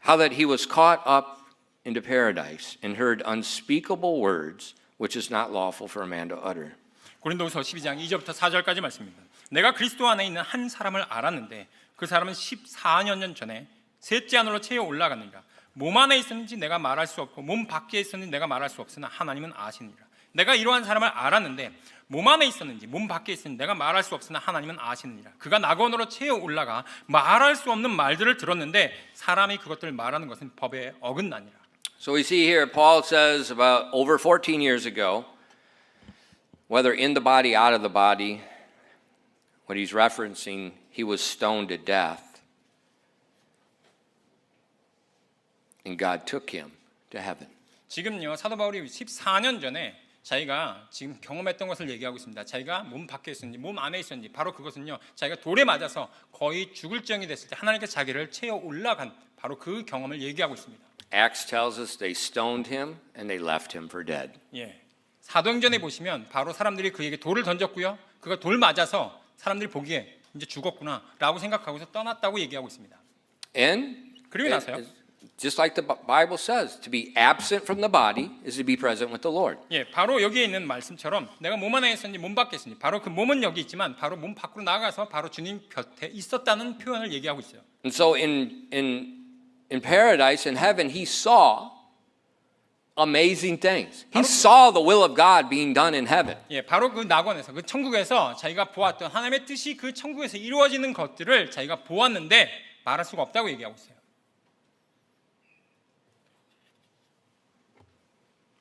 how that he was caught up into paradise and heard unspeakable words, which is not lawful for a man to utter. 고린도후서 12장 2절부터 4절까지 말씀입니다. 내가 그리스도 안에 있는 한 사람을 알았는데 그 사람은 14년 전 전에 셋째 하늘로 채어 올라갔느니라. 몸 안에 있었는지 내가 말할 수 없고 몸 밖에 있었는지 내가 말할 수 없으나 하나님은 아시니라. 내가 이러한 사람을 알았는데 몸 안에 있었는지 몸 밖에 있었는지 내가 말할 수 없으나 하나님은 아시느니라. 그가 낙원으로 채어 올라가 말할 수 없는 말들을 들었는데 사람이 그것들을 말하는 것은 법에 어긋나니라. So we see here, Paul says about over 14 years ago, whether in the body, out of the body, what he's referencing, he was stoned to death. and God took him to heaven. 지금요 사도 바울이 14년 전에 자기가 지금 경험했던 것을 얘기하고 있습니다. 자기가 몸 밖에 있었는지 몸 안에 있었는지 바로 그것은요 자기가 돌에 맞아서 거의 죽을 지경이 됐을 때 하나님께 자기를 채워 올라간 바로 그 경험을 얘기하고 있습니다. Acts tells us they stoned him and they left him for dead. 예, 사도행전에 보시면 바로 사람들이 그에게 돌을 던졌고요. 그가 돌 맞아서 사람들이 보기에 이제 죽었구나라고 생각하고서 떠났다고 얘기하고 있습니다. And 그리고 나서요. just like the Bible says, to be absent from the body is to be present with the Lord. 예, 바로 여기에 있는 말씀처럼 내가 몸 안에 있었는지 몸 밖에 있었는지 바로 그 몸은 여기 있지만 바로 몸 밖으로 나가서 바로 주님 곁에 있었다는 표현을 얘기하고 있어요. And so in paradise, in heaven, he saw amazing things. He saw the will of God being done in heaven. 예, 바로 그 낙원에서 그 천국에서 자기가 보았던 하나님의 뜻이 그 천국에서 이루어지는 것들을 자기가 보았는데 말할 수가 없다고 얘기하고 있어요.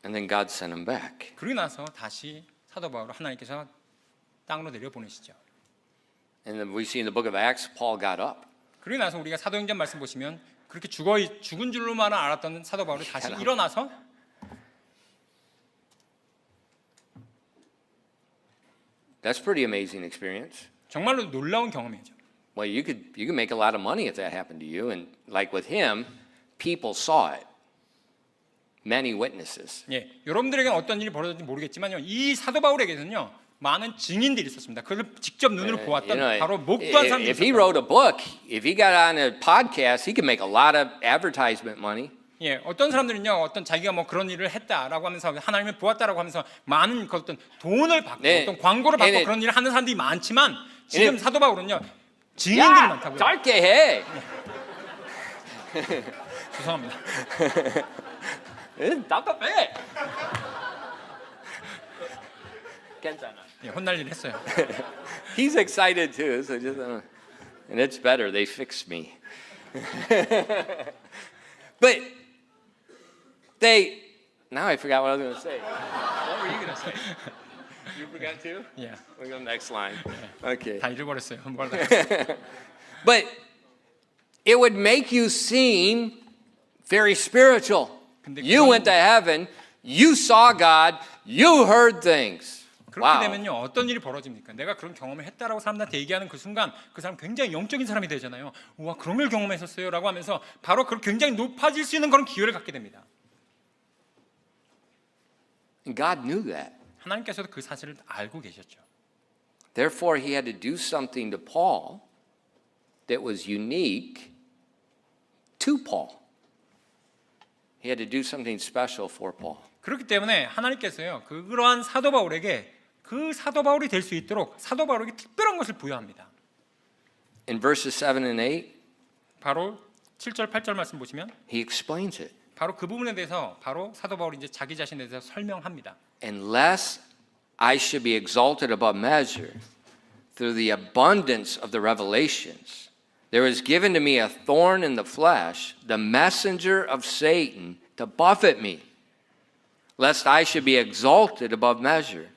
And then God sent him back. 그러고 나서 다시 사도 바울을 하나님께서 땅으로 내려 보내시죠. And then we see in the book of Acts, Paul got up. 그러고 나서 우리가 사도행전 말씀 보시면 그렇게 죽은 줄로만 알았던 사도 바울이 다시 일어나서 That's pretty amazing experience. 정말로 놀라운 경험이죠. Well, you could make a lot of money if that happened to you. And like with him, people saw it. Many witnesses. 예, 여러분들에게 어떤 일이 벌어졌는지 모르겠지만요. 이 사도 바울에게는요. 많은 증인들이 있었습니다. 그를 직접 눈으로 보았던 바로 목도한 사람들이 If he 있었어요. wrote a book, if he got on a podcast, he could make a lot of advertisement money. 예, 어떤 사람들은요, 어떤 자기가 뭐 그런 일을 했다라고 하면서 하나님을 보았다라고 하면서 많은 그 어떤 돈을 받고 네. 어떤 광고를 받고 네. 그런 일을 하는 사람들이 많지만 지금 네. 사도 바울은요, 증인들이 야, 많다고요. 짧게 해. 죄송합니다. 답답해. 괜찮아. 예, 혼날 일 했어요. He's excited too, so just and it's better. They fixed me. But now I forgot what I was going to say. What were you going to say? You forgot too? 예, We go next line. Okay. 다 잃어버렸어요. But it would make you seem very spiritual. 근데 You went to heaven, you saw God, you heard things. 그렇게 Wow. 되면요, 어떤 일이 벌어집니까? 내가 그런 경험을 했다라고 사람들한테 얘기하는 그 순간 그 사람 굉장히 영적인 사람이 되잖아요. 우와, 그런 걸 경험했었어요라고 하면서 바로 그 굉장히 높아질 수 있는 그런 기회를 갖게 됩니다. And God knew that. 하나님께서도 그 사실을 알고 계셨죠. Therefore, he had to do something to Paul that was unique to Paul. He had to do something special for Paul. 그렇기 때문에 하나님께서요, 그러한 사도 바울에게 그 사도 바울이 될 수 있도록 사도 바울에게 특별한 것을 부여합니다. In verses 7 and 8, 바로 7절 8절 말씀 보시면 he explains it. 바로 그 부분에 대해서 바로 사도 바울이 이제 자기 자신에 대해서 설명합니다. Unless I should be exalted above measure through the abundance of the revelations, there was given to me a thorn in the flesh, the messenger of Satan, to buffet me, lest I should be exalted above measure.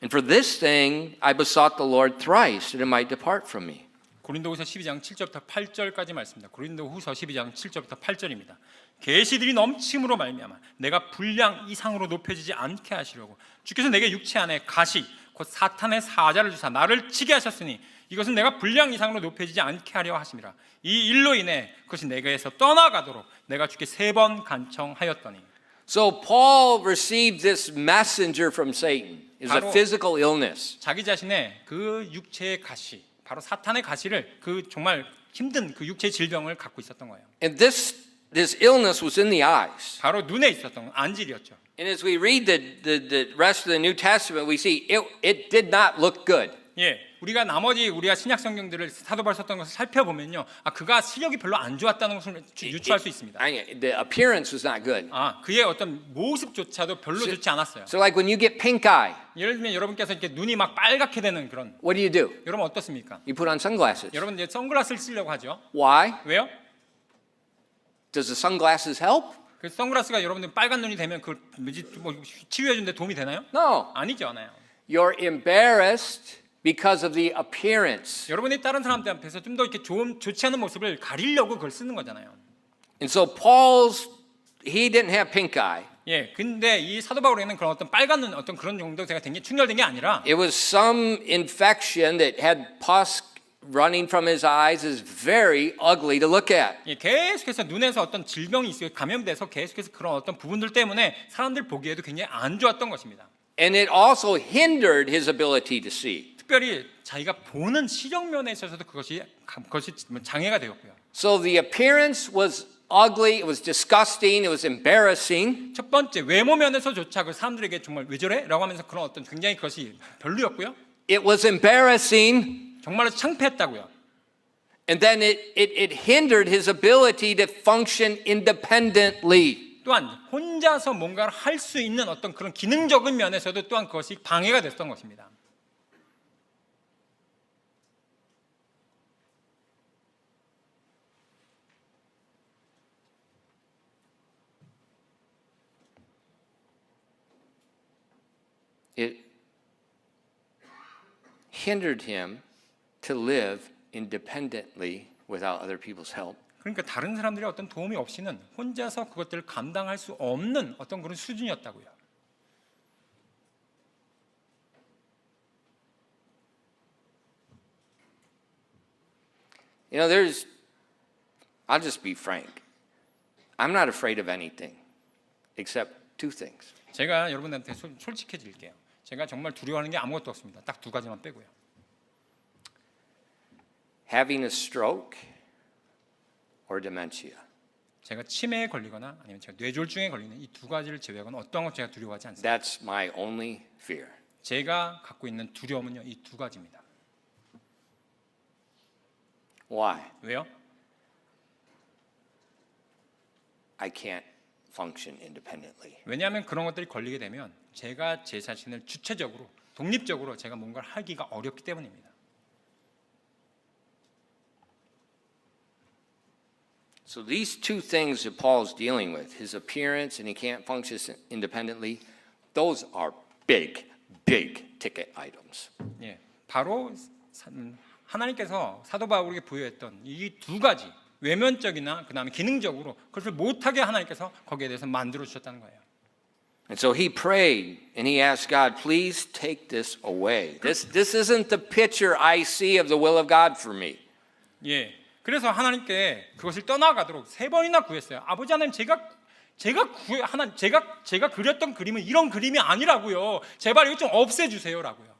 And for this thing I besought the Lord thrice that it might depart from me. 고린도후서 12장 7절부터 8절까지 말씀입니다. 고린도후서 12장 7절부터 8절입니다. 계시들이 넘침으로 말미암아 내가 분량 이상으로 높여지지 않게 하시려고 주께서 내게 육체 안에 가시 곧 사탄의 사자를 주사 나를 치게 하셨으니 이것은 내가 분량 이상으로 높여지지 않게 하려 하심이라. 이 일로 인해 그것이 내게서 떠나가도록 내가 주께 3번 간청하였더니. So Paul received this messenger from Satan. It's a 바로- physical illness. 자기 자신의 그 육체의 가시, 바로 사탄의 가시를 그 정말 힘든 그 육체의 질병을 갖고 있었던 거예요. And this illness was in the eyes. 바로 눈에 있었던 안질이었죠. And as we read the rest of the New Testament, we see it did not look good. 예, 우리가 나머지 우리가 신약 성경들을 사도 바울 썼던 것을 살펴보면요, 아 그가 시력이 별로 안 좋았다는 것을 유추할 수 있습니다. The appearance was not good. 아 그의 어떤 모습조차도 별로 좋지 않았어요. So like when you get pink eye, 예를 들면 여러분께서 이렇게 눈이 막 빨갛게 되는 그런, what do? 여러분 어떻습니까? You put on sunglasses. 여러분 이제 선글라스를 쓰려고 하죠. Why? 왜요? Does the sunglasses help? 그 선글라스가 여러분들 빨간 눈이 되면 그 뭐 치유해 주는데 도움이 되나요? No. 아니죠, 않아요. You're embarrassed because of the appearance. 여러분이 다른 사람들 앞에서 좀 더 이렇게 좋지 않은 모습을 가리려고 그걸 쓰는 거잖아요. And so he didn't have pink eye. 예, 근데 이 사도 바울에는 그런 어떤 빨간 눈 어떤 그런 정도가 굉장히 충혈된 게 아니라 It was some infection that had pus running from his eyes is very ugly to look at. 예, 계속해서 눈에서 어떤 질병이 있어요. 감염돼서 계속해서 그런 어떤 부분들 때문에 사람들 보기에도 굉장히 안 좋았던 것입니다. And it also hindered his ability to see. 특별히 자기가 보는 시력 면에 있어서도 그것이 장애가 되었고요. So the appearance was ugly, it was disgusting, it was embarrassing. 첫 번째 외모 면에서조차 그 사람들에게 정말 왜 저래?라고 하면서 그런 어떤 굉장히 그것이 별로였고요. It was embarrassing. 정말로 창피했다고요. And then it hindered his ability to function independently. 또한 혼자서 뭔가를 할 수 있는 어떤 그런 기능적인 면에서도 또한 그것이 방해가 됐던 것입니다. It hindered him to live independently without other people's help. 그러니까 다른 사람들의 어떤 도움이 없이는 혼자서 그것들을 감당할 수 없는 어떤 그런 수준이었다고요. You know, I'll just be frank. I'm not afraid of anything except two things. 제가 여러분한테 솔직해질게요. 제가 정말 두려워하는 게 아무것도 없습니다. 딱 두 가지만 빼고요. Having a stroke or dementia. 제가 치매에 걸리거나 아니면 제가 뇌졸중에 걸리는 이 두 가지를 제외하고는 어떠한 것 제가 두려워하지 않습니다. That's my only fear. 제가 갖고 있는 두려움은요, 이 두 가지입니다. Why? 왜요? I can't function independently. 왜냐하면 그런 것들이 걸리게 되면 제가 제 자신을 주체적으로, 독립적으로 제가 뭔가를 하기가 어렵기 때문입니다. So these two things that Paul's dealing with, his appearance and he can't function independently, those are big, big ticket items. 예, 바로 하나님께서 사도 바울에게 부여했던 이 두 가지 외면적이나 그다음에 기능적으로 그것을 못하게 하나님께서 거기에 대해서 만들어 주셨다는 거예요. And so he prayed and he asked God, please take this away. This isn't the picture I see of the will of God for me. 예, 그래서 하나님께 그것을 떠나가도록 세 번이나 구했어요. 아버지 하나님, 제가 그렸던 그림은 이런 그림이 아니라고요. 제발 이거 좀 없애주세요라고요.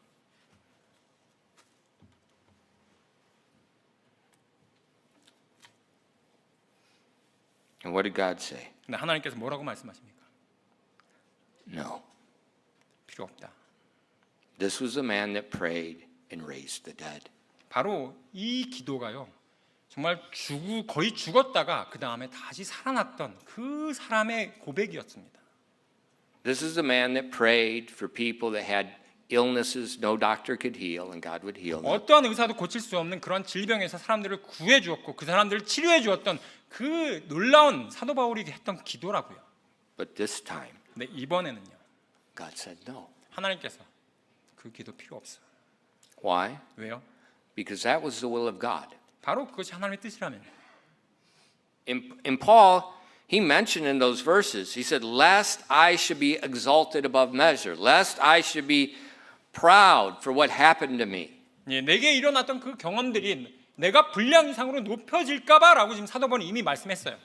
And what did God say? 근데 하나님께서 뭐라고 말씀하십니까? No. 필요 없다. This was a man that prayed and raised the dead. 바로 이 기도가요, 정말 거의 죽었다가 그 다음에 다시 살아났던 그 사람의 고백이었습니다. This is a man that prayed for people that had illnesses no doctor could heal and God would heal them. 어떠한 의사도 고칠 수 없는 그런 질병에서 사람들을 구해 주었고 그 사람들을 치료해 주었던 그 놀라운 사도 바울이 했던 기도라고요. But this time, 근데 이번에는요, God said no. 하나님께서 그 기도 필요 없어. Why? 왜요? Because that was the will of God. 바로 그것이 하나님의 뜻이라면. In Paul, he mentioned in those verses, he said, lest I should be exalted above measure, lest I should be proud for what happened to me. 예, 내게 일어났던 그 경험들이 내가 분량 이상으로 높여질까봐라고 지금 사도 바울이 이미 말씀했어요.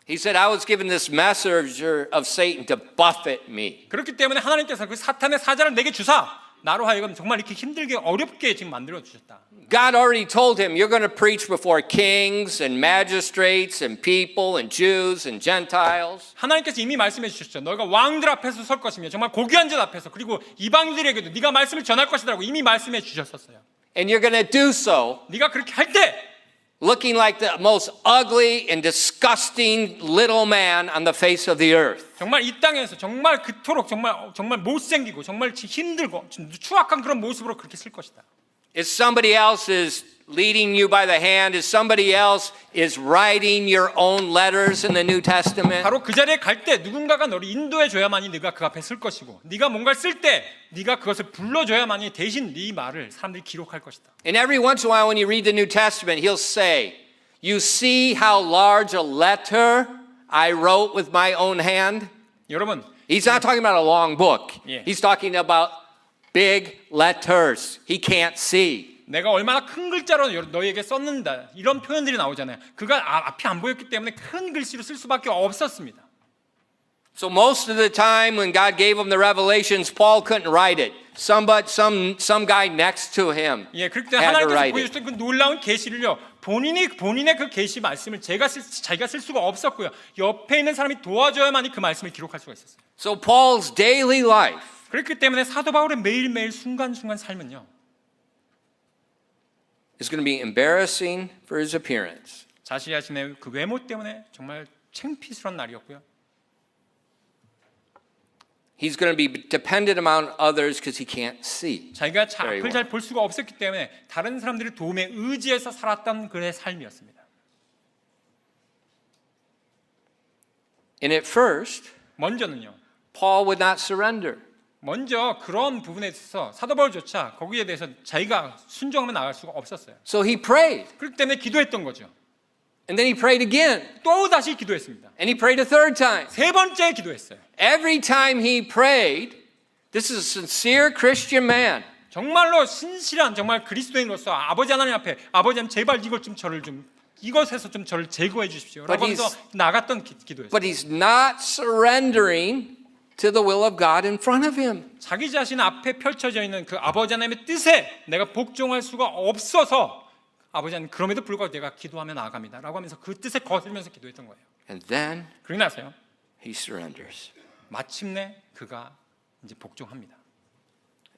He said, I was given this messenger of Satan to buffet me. 그렇기 때문에 하나님께서 그 사탄의 사자를 내게 주사 나로 하여금 정말 이렇게 힘들게 어렵게 지금 만들어 주셨다. God already told him, you're going to preach before kings and magistrates and people and Jews and Gentiles. 하나님께서 이미 말씀해 주셨죠. 너가 왕들 앞에서 설 것이며 정말 고귀한 자 앞에서 그리고 이방인들에게도 네가 말씀을 전할 것이라고 이미 말씀해 주셨었어요. And you're going to do so 네가 그렇게 할 때 looking like the most ugly and disgusting little man on the face of the earth. 정말 이 땅에서 정말 그토록 정말 못생기고 정말 힘들고 추악한 그런 모습으로 그렇게 쓸 것이다. If somebody else is leading you by the hand, if somebody else is writing your own letters in the New Testament, 바로 그 자리에 갈 때 누군가가 너를 인도해 줘야만이 네가 그 앞에 쓸 것이고 네가 뭔가를 쓸 때 네가 그것을 불러줘야만이 대신 네 말을 사람들이 기록할 것이다. and every once in a while when you read the New Testament, he'll say, you see how large a letter I wrote with my own hand. 여러분, He's not talking about a long book. Yeah. He's talking about big letters. He can't see. 내가 얼마나 큰 글자로 너희에게 썼는다 이런 표현들이 나오잖아요. 그가 앞이 안 보였기 때문에 큰 글씨로 쓸 수밖에 없었습니다. So most of the time when God gave him the revelations, Paul couldn't write it. Some guy next to him 예, 그렇기 때문에 had to 하나님께서 write it. 보여주셨던 그 놀라운 계시를요, 본인의 그 계시 말씀을 자기가 쓸 수가 없었고요. 옆에 있는 사람이 도와줘야만이 그 말씀을 기록할 수가 있었어요. So Paul's daily life 그렇기 때문에 사도 바울의 매일매일 순간순간 삶은요, is going to be embarrassing for his appearance. 자신의 그 외모 때문에 정말 창피스러운 날이었고요. He's going to be dependent upon others because he can't see. 자기가 Very 앞을 well. 잘 볼 수가 없었기 때문에 다른 사람들의 도움에 의지해서 살았던 그의 삶이었습니다. And at first, 먼저는요, Paul would not surrender. 먼저 그런 부분에 있어서 사도 바울조차 거기에 대해서 자기가 순종하며 나갈 수가 없었어요. So he prayed. 그렇기 때문에 기도했던 거죠. And then he prayed again. 또 다시 기도했습니다. And he prayed a third time. 세 번째 기도했어요. Every time he prayed, this is a sincere Christian man. 정말로 신실한 정말 그리스도인으로서 아버지 하나님 앞에 아버지 하나님 제발 이것에서 좀 저를 제거해 주십시오. 라고 하면서 나갔던 기도였어요. But he's not surrendering to the will of God in front of him. 자기 자신 앞에 펼쳐져 있는 그 아버지 하나님의 뜻에 내가 복종할 수가 없어서 아버지 하나님 그럼에도 불구하고 내가 기도하며 나아갑니다. 라고 하면서 그 뜻에 거슬면서 기도했던 거예요. And then 그러고 나서요, he surrenders. 마침내 그가 이제 복종합니다.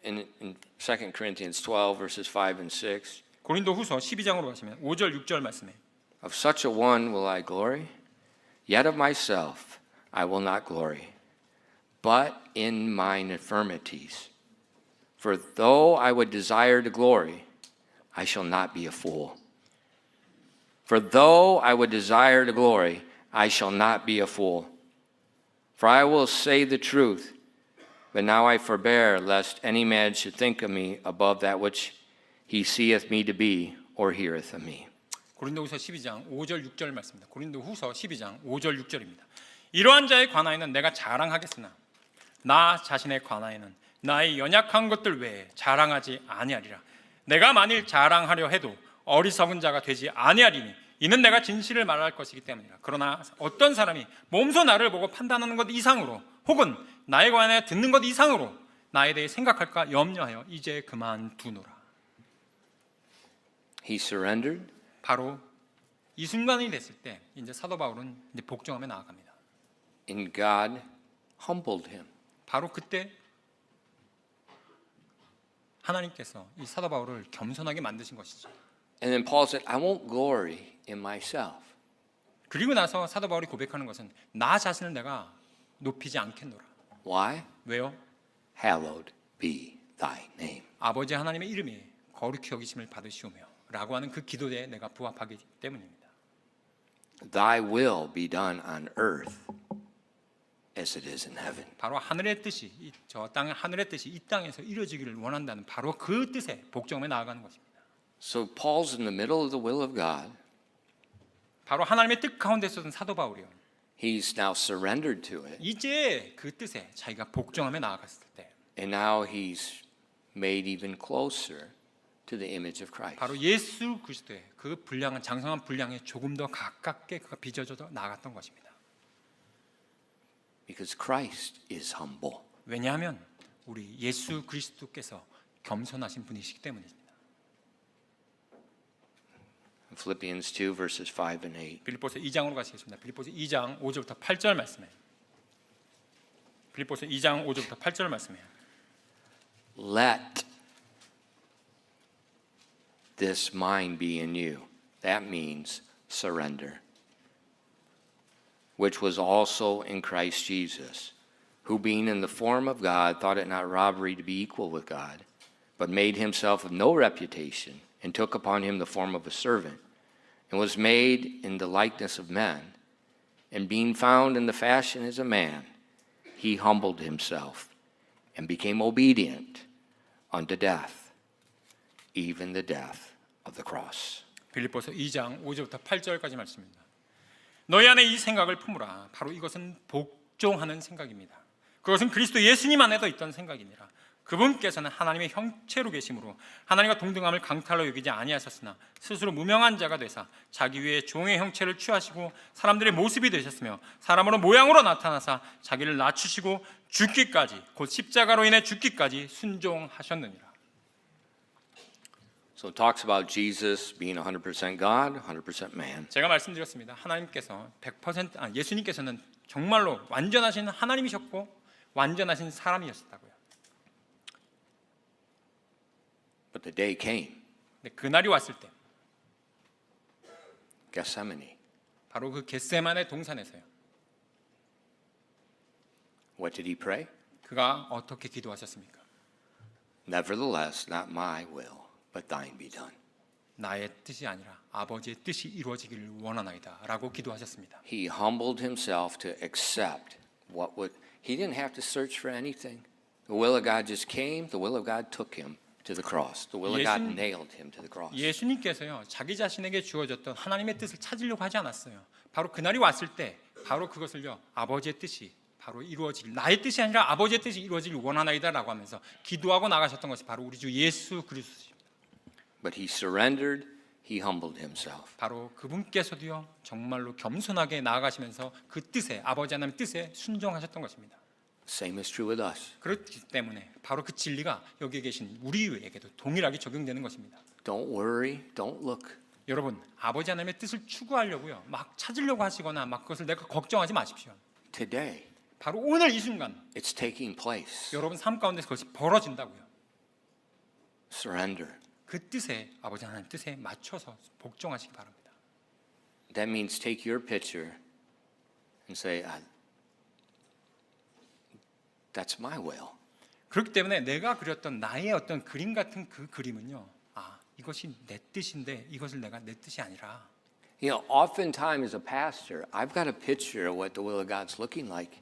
In 2 Corinthians 12, verses 5 and 6, 고린도 후서 12장으로 가시면 5절 6절 말씀에 of such a one will I glory, yet of myself I will not glory, but in mine infirmities. For though I would desire to glory, I shall not be a fool. For though I would desire to glory, I shall not be a fool. For I will say the truth, but now I forbear, lest any man should think of me above that which he seeth me to be, or heareth of me. 고린도후서 12장 5절 6절 말씀입니다. 고린도후서 12장 5절 6절입니다. 이러한 자에 관하여는 내가 자랑하겠으나 나 자신에 관하여는 나의 연약한 것들 외에 자랑하지 아니하리라. 내가 만일 자랑하려 해도 어리석은 자가 되지 아니하리니 이는 내가 진실을 말할 것이기 때문이라. 그러나 어떤 사람이 몸소 나를 보고 판단하는 것 이상으로 혹은 나에 관하여 듣는 것 이상으로 나에 대해 생각할까 염려하여 이제 그만두노라. He surrendered. 바로 이 순간이 됐을 때 이제 사도 바울은 이제 복종하며 나아갑니다. And God humbled him. 바로 그때 하나님께서 이 사도 바울을 겸손하게 만드신 것이죠. And then Paul said, I won't glory in myself. 그리고 나서 사도 바울이 고백하는 것은 나 자신을 내가 높이지 않겠노라. Why? 왜요? Hallowed be thy name. 아버지 하나님의 이름이 거룩히 여기심을 받으시오며 라고 하는 그 기도에 내가 부합하기 때문입니다. Thy will be done on earth as it is in heaven. 바로 하늘의 뜻이 저 땅 하늘의 뜻이 이 땅에서 이루어지기를 원한다는 바로 그 뜻에 복종해 나아가는 것입니다. So Paul's in the middle of the will of God. 바로 하나님의 뜻 가운데 있었던 사도 바울이요. He's now surrendered to it. 이제 그 뜻에 자기가 복종하며 나아갔을 때 And now he's made even closer to the image of Christ. 바로 예수 그리스도의 그 분량한 장성한 분량에 조금 더 가깝게 그가 빚어져 나갔던 것입니다. Because Christ is humble. 왜냐하면 우리 예수 그리스도께서 겸손하신 분이시기 때문입니다. Philippians 2 verses 5 and 8. 빌립보서 2장으로 가시겠습니다. 빌립보서 2장 5절부터 8절 말씀에 빌립보서 2장 5절부터 8절 말씀에 Let this mind be in you. That means surrender. Which was also in Christ Jesus, who being in the form of God thought it not robbery to be equal with God, but made himself of no reputation, and took upon him the form of a servant, and was made in the likeness of men. And being found in the fashion as a man, he humbled himself, and became obedient unto death, even the death of the cross. 빌립보서 2장 5절부터 8절까지 말씀입니다. 너희 안에 이 생각을 품으라. 바로 이것은 복종하는 생각입니다. 그것은 그리스도 예수님 안에도 있던 생각이니라. 그분께서는 하나님의 형체로 계심으로 하나님과 동등함을 강탈로 여기지 아니하셨으나 스스로 무명한 자가 되사 자기 위에 종의 형체를 취하시고 사람들의 모습이 되셨으며 사람으로 모양으로 나타나사 자기를 낮추시고 죽기까지 곧 십자가로 인해 죽기까지 순종하셨느니라. So it talks about Jesus being 100% God, 100% man. 제가 말씀드렸습니다. 하나님께서 100% 예수님께서는 정말로 완전하신 하나님이셨고 완전하신 사람이셨다고요. But the day came, 근데 그날이 왔을 때 Gethsemane. 바로 그 겟세마네 동산에서요. What did he pray? 그가 어떻게 기도하셨습니까? Nevertheless, not my will, but thine be done. 나의 뜻이 아니라 아버지의 뜻이 이루어지기를 원하나이다 라고 기도하셨습니다. He humbled himself to accept what would. He didn't have to search for anything. The will of God just came. The will of God took him to the cross. The will of God nailed him to the cross. 예수님께서요 자기 자신에게 주어졌던 하나님의 뜻을 찾으려고 하지 않았어요. 바로 그날이 왔을 때 바로 그것을요 아버지의 뜻이 바로 이루어질 나의 뜻이 아니라 아버지의 뜻이 이루어지길 원하나이다라고 하면서 기도하고 나가셨던 것이 바로 우리 주 예수 그리스도입니다. But he surrendered. He humbled himself. 바로 그분께서도요 정말로 겸손하게 나아가시면서 그 뜻에 아버지 하나님의 뜻에 순종하셨던 것입니다. Same is true with us. 그렇기 때문에 바로 그 진리가 여기 계신 우리에게도 동일하게 적용되는 것입니다. Don't worry. Don't look. 여러분 아버지 하나님의 뜻을 추구하려고요 막 찾으려고 하시거나 막 그것을 내가 걱정하지 마십시오. Today, 바로 오늘 이 순간 it's taking place. 여러분 삶 가운데서 그것이 벌어진다고요. Surrender. 그 뜻에 아버지 하나님 뜻에 맞춰서 복종하시기 바랍니다. That means take your picture and say, that's my will. 그렇기 때문에 내가 그렸던 나의 어떤 그림 같은 그 그림은요. 이것이 내 뜻인데 이것을 내가 내 뜻이 아니라. You know, oftentimes as a pastor, I've got a picture of what the will of God's looking like.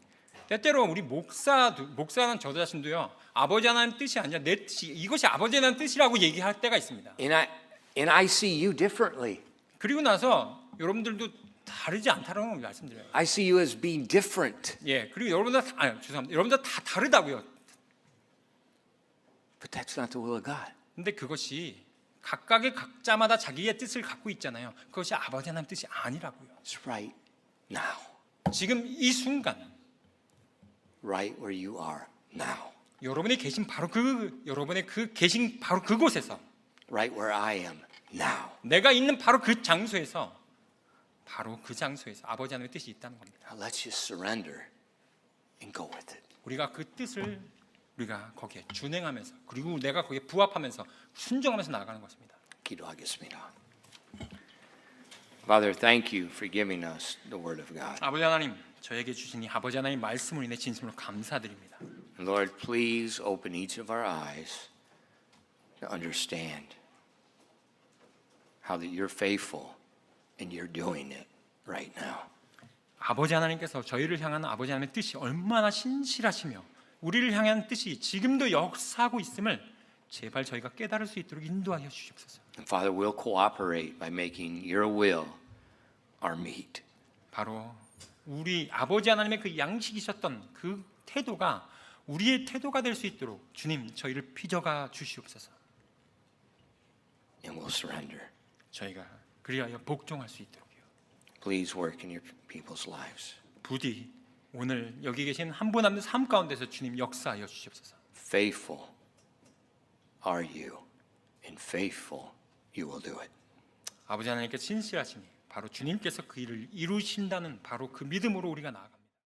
때때로 우리 목사는 저 자신도요. 아버지 하나님 뜻이 아니라 내 뜻이 이것이 아버지 하나님 뜻이라고 얘기할 때가 있습니다. And I see you differently. 그리고 나서 여러분들도 다르지 않다라는 걸 말씀드려요. I see you as being different. 예, 그리고 여러분들 죄송합니다. 여러분들 다 다르다고요. But that's not the will of God. 근데 그것이 각자마다 자기의 뜻을 갖고 있잖아요. 그것이 아버지 하나님 뜻이 아니라고요. It's right now. 지금 이 순간 Right where you are now. 여러분이 계신 바로 여러분의 계신 바로 그곳에서 Right where I am now. 내가 있는 바로 그 장소에서 아버지 하나님의 뜻이 있다는 겁니다. Now let's just surrender and go with it. 우리가 그 뜻을 우리가 거기에 준행하면서 그리고 내가 거기에 부합하면서 순종하면서 나아가는 것입니다. 기도하겠습니다. Father, thank you for giving us the word of God. 아버지 하나님, 저에게 주신 이 아버지 하나님 말씀을 인해 진심으로 감사드립니다. Lord, please open each of our eyes to understand how that you're faithful and you're doing it right now. 아버지 하나님께서 저희를 향한 아버지 하나님의 뜻이 얼마나 신실하시며 우리를 향한 뜻이 지금도 역사하고 있음을 제발 저희가 깨달을 수 있도록 인도하여 주시옵소서. And Father, we'll cooperate by making your will our meat. 바로 우리 아버지 하나님의 그 양식이셨던 그 태도가 우리의 태도가 될 수 있도록 주님 저희를 빚어가 주시옵소서. And we'll surrender. 저희가 그리하여 복종할 수 있도록요. Please work in your people's lives. 부디 오늘 여기 계신 한 분 한 분 삶 가운데서 주님 역사하여 주시옵소서. Faithful are you, and faithful you will do it. 아버지 하나님께 신실하시니 바로 주님께서 그 일을 이루신다는 바로 그 믿음으로 우리가 나아가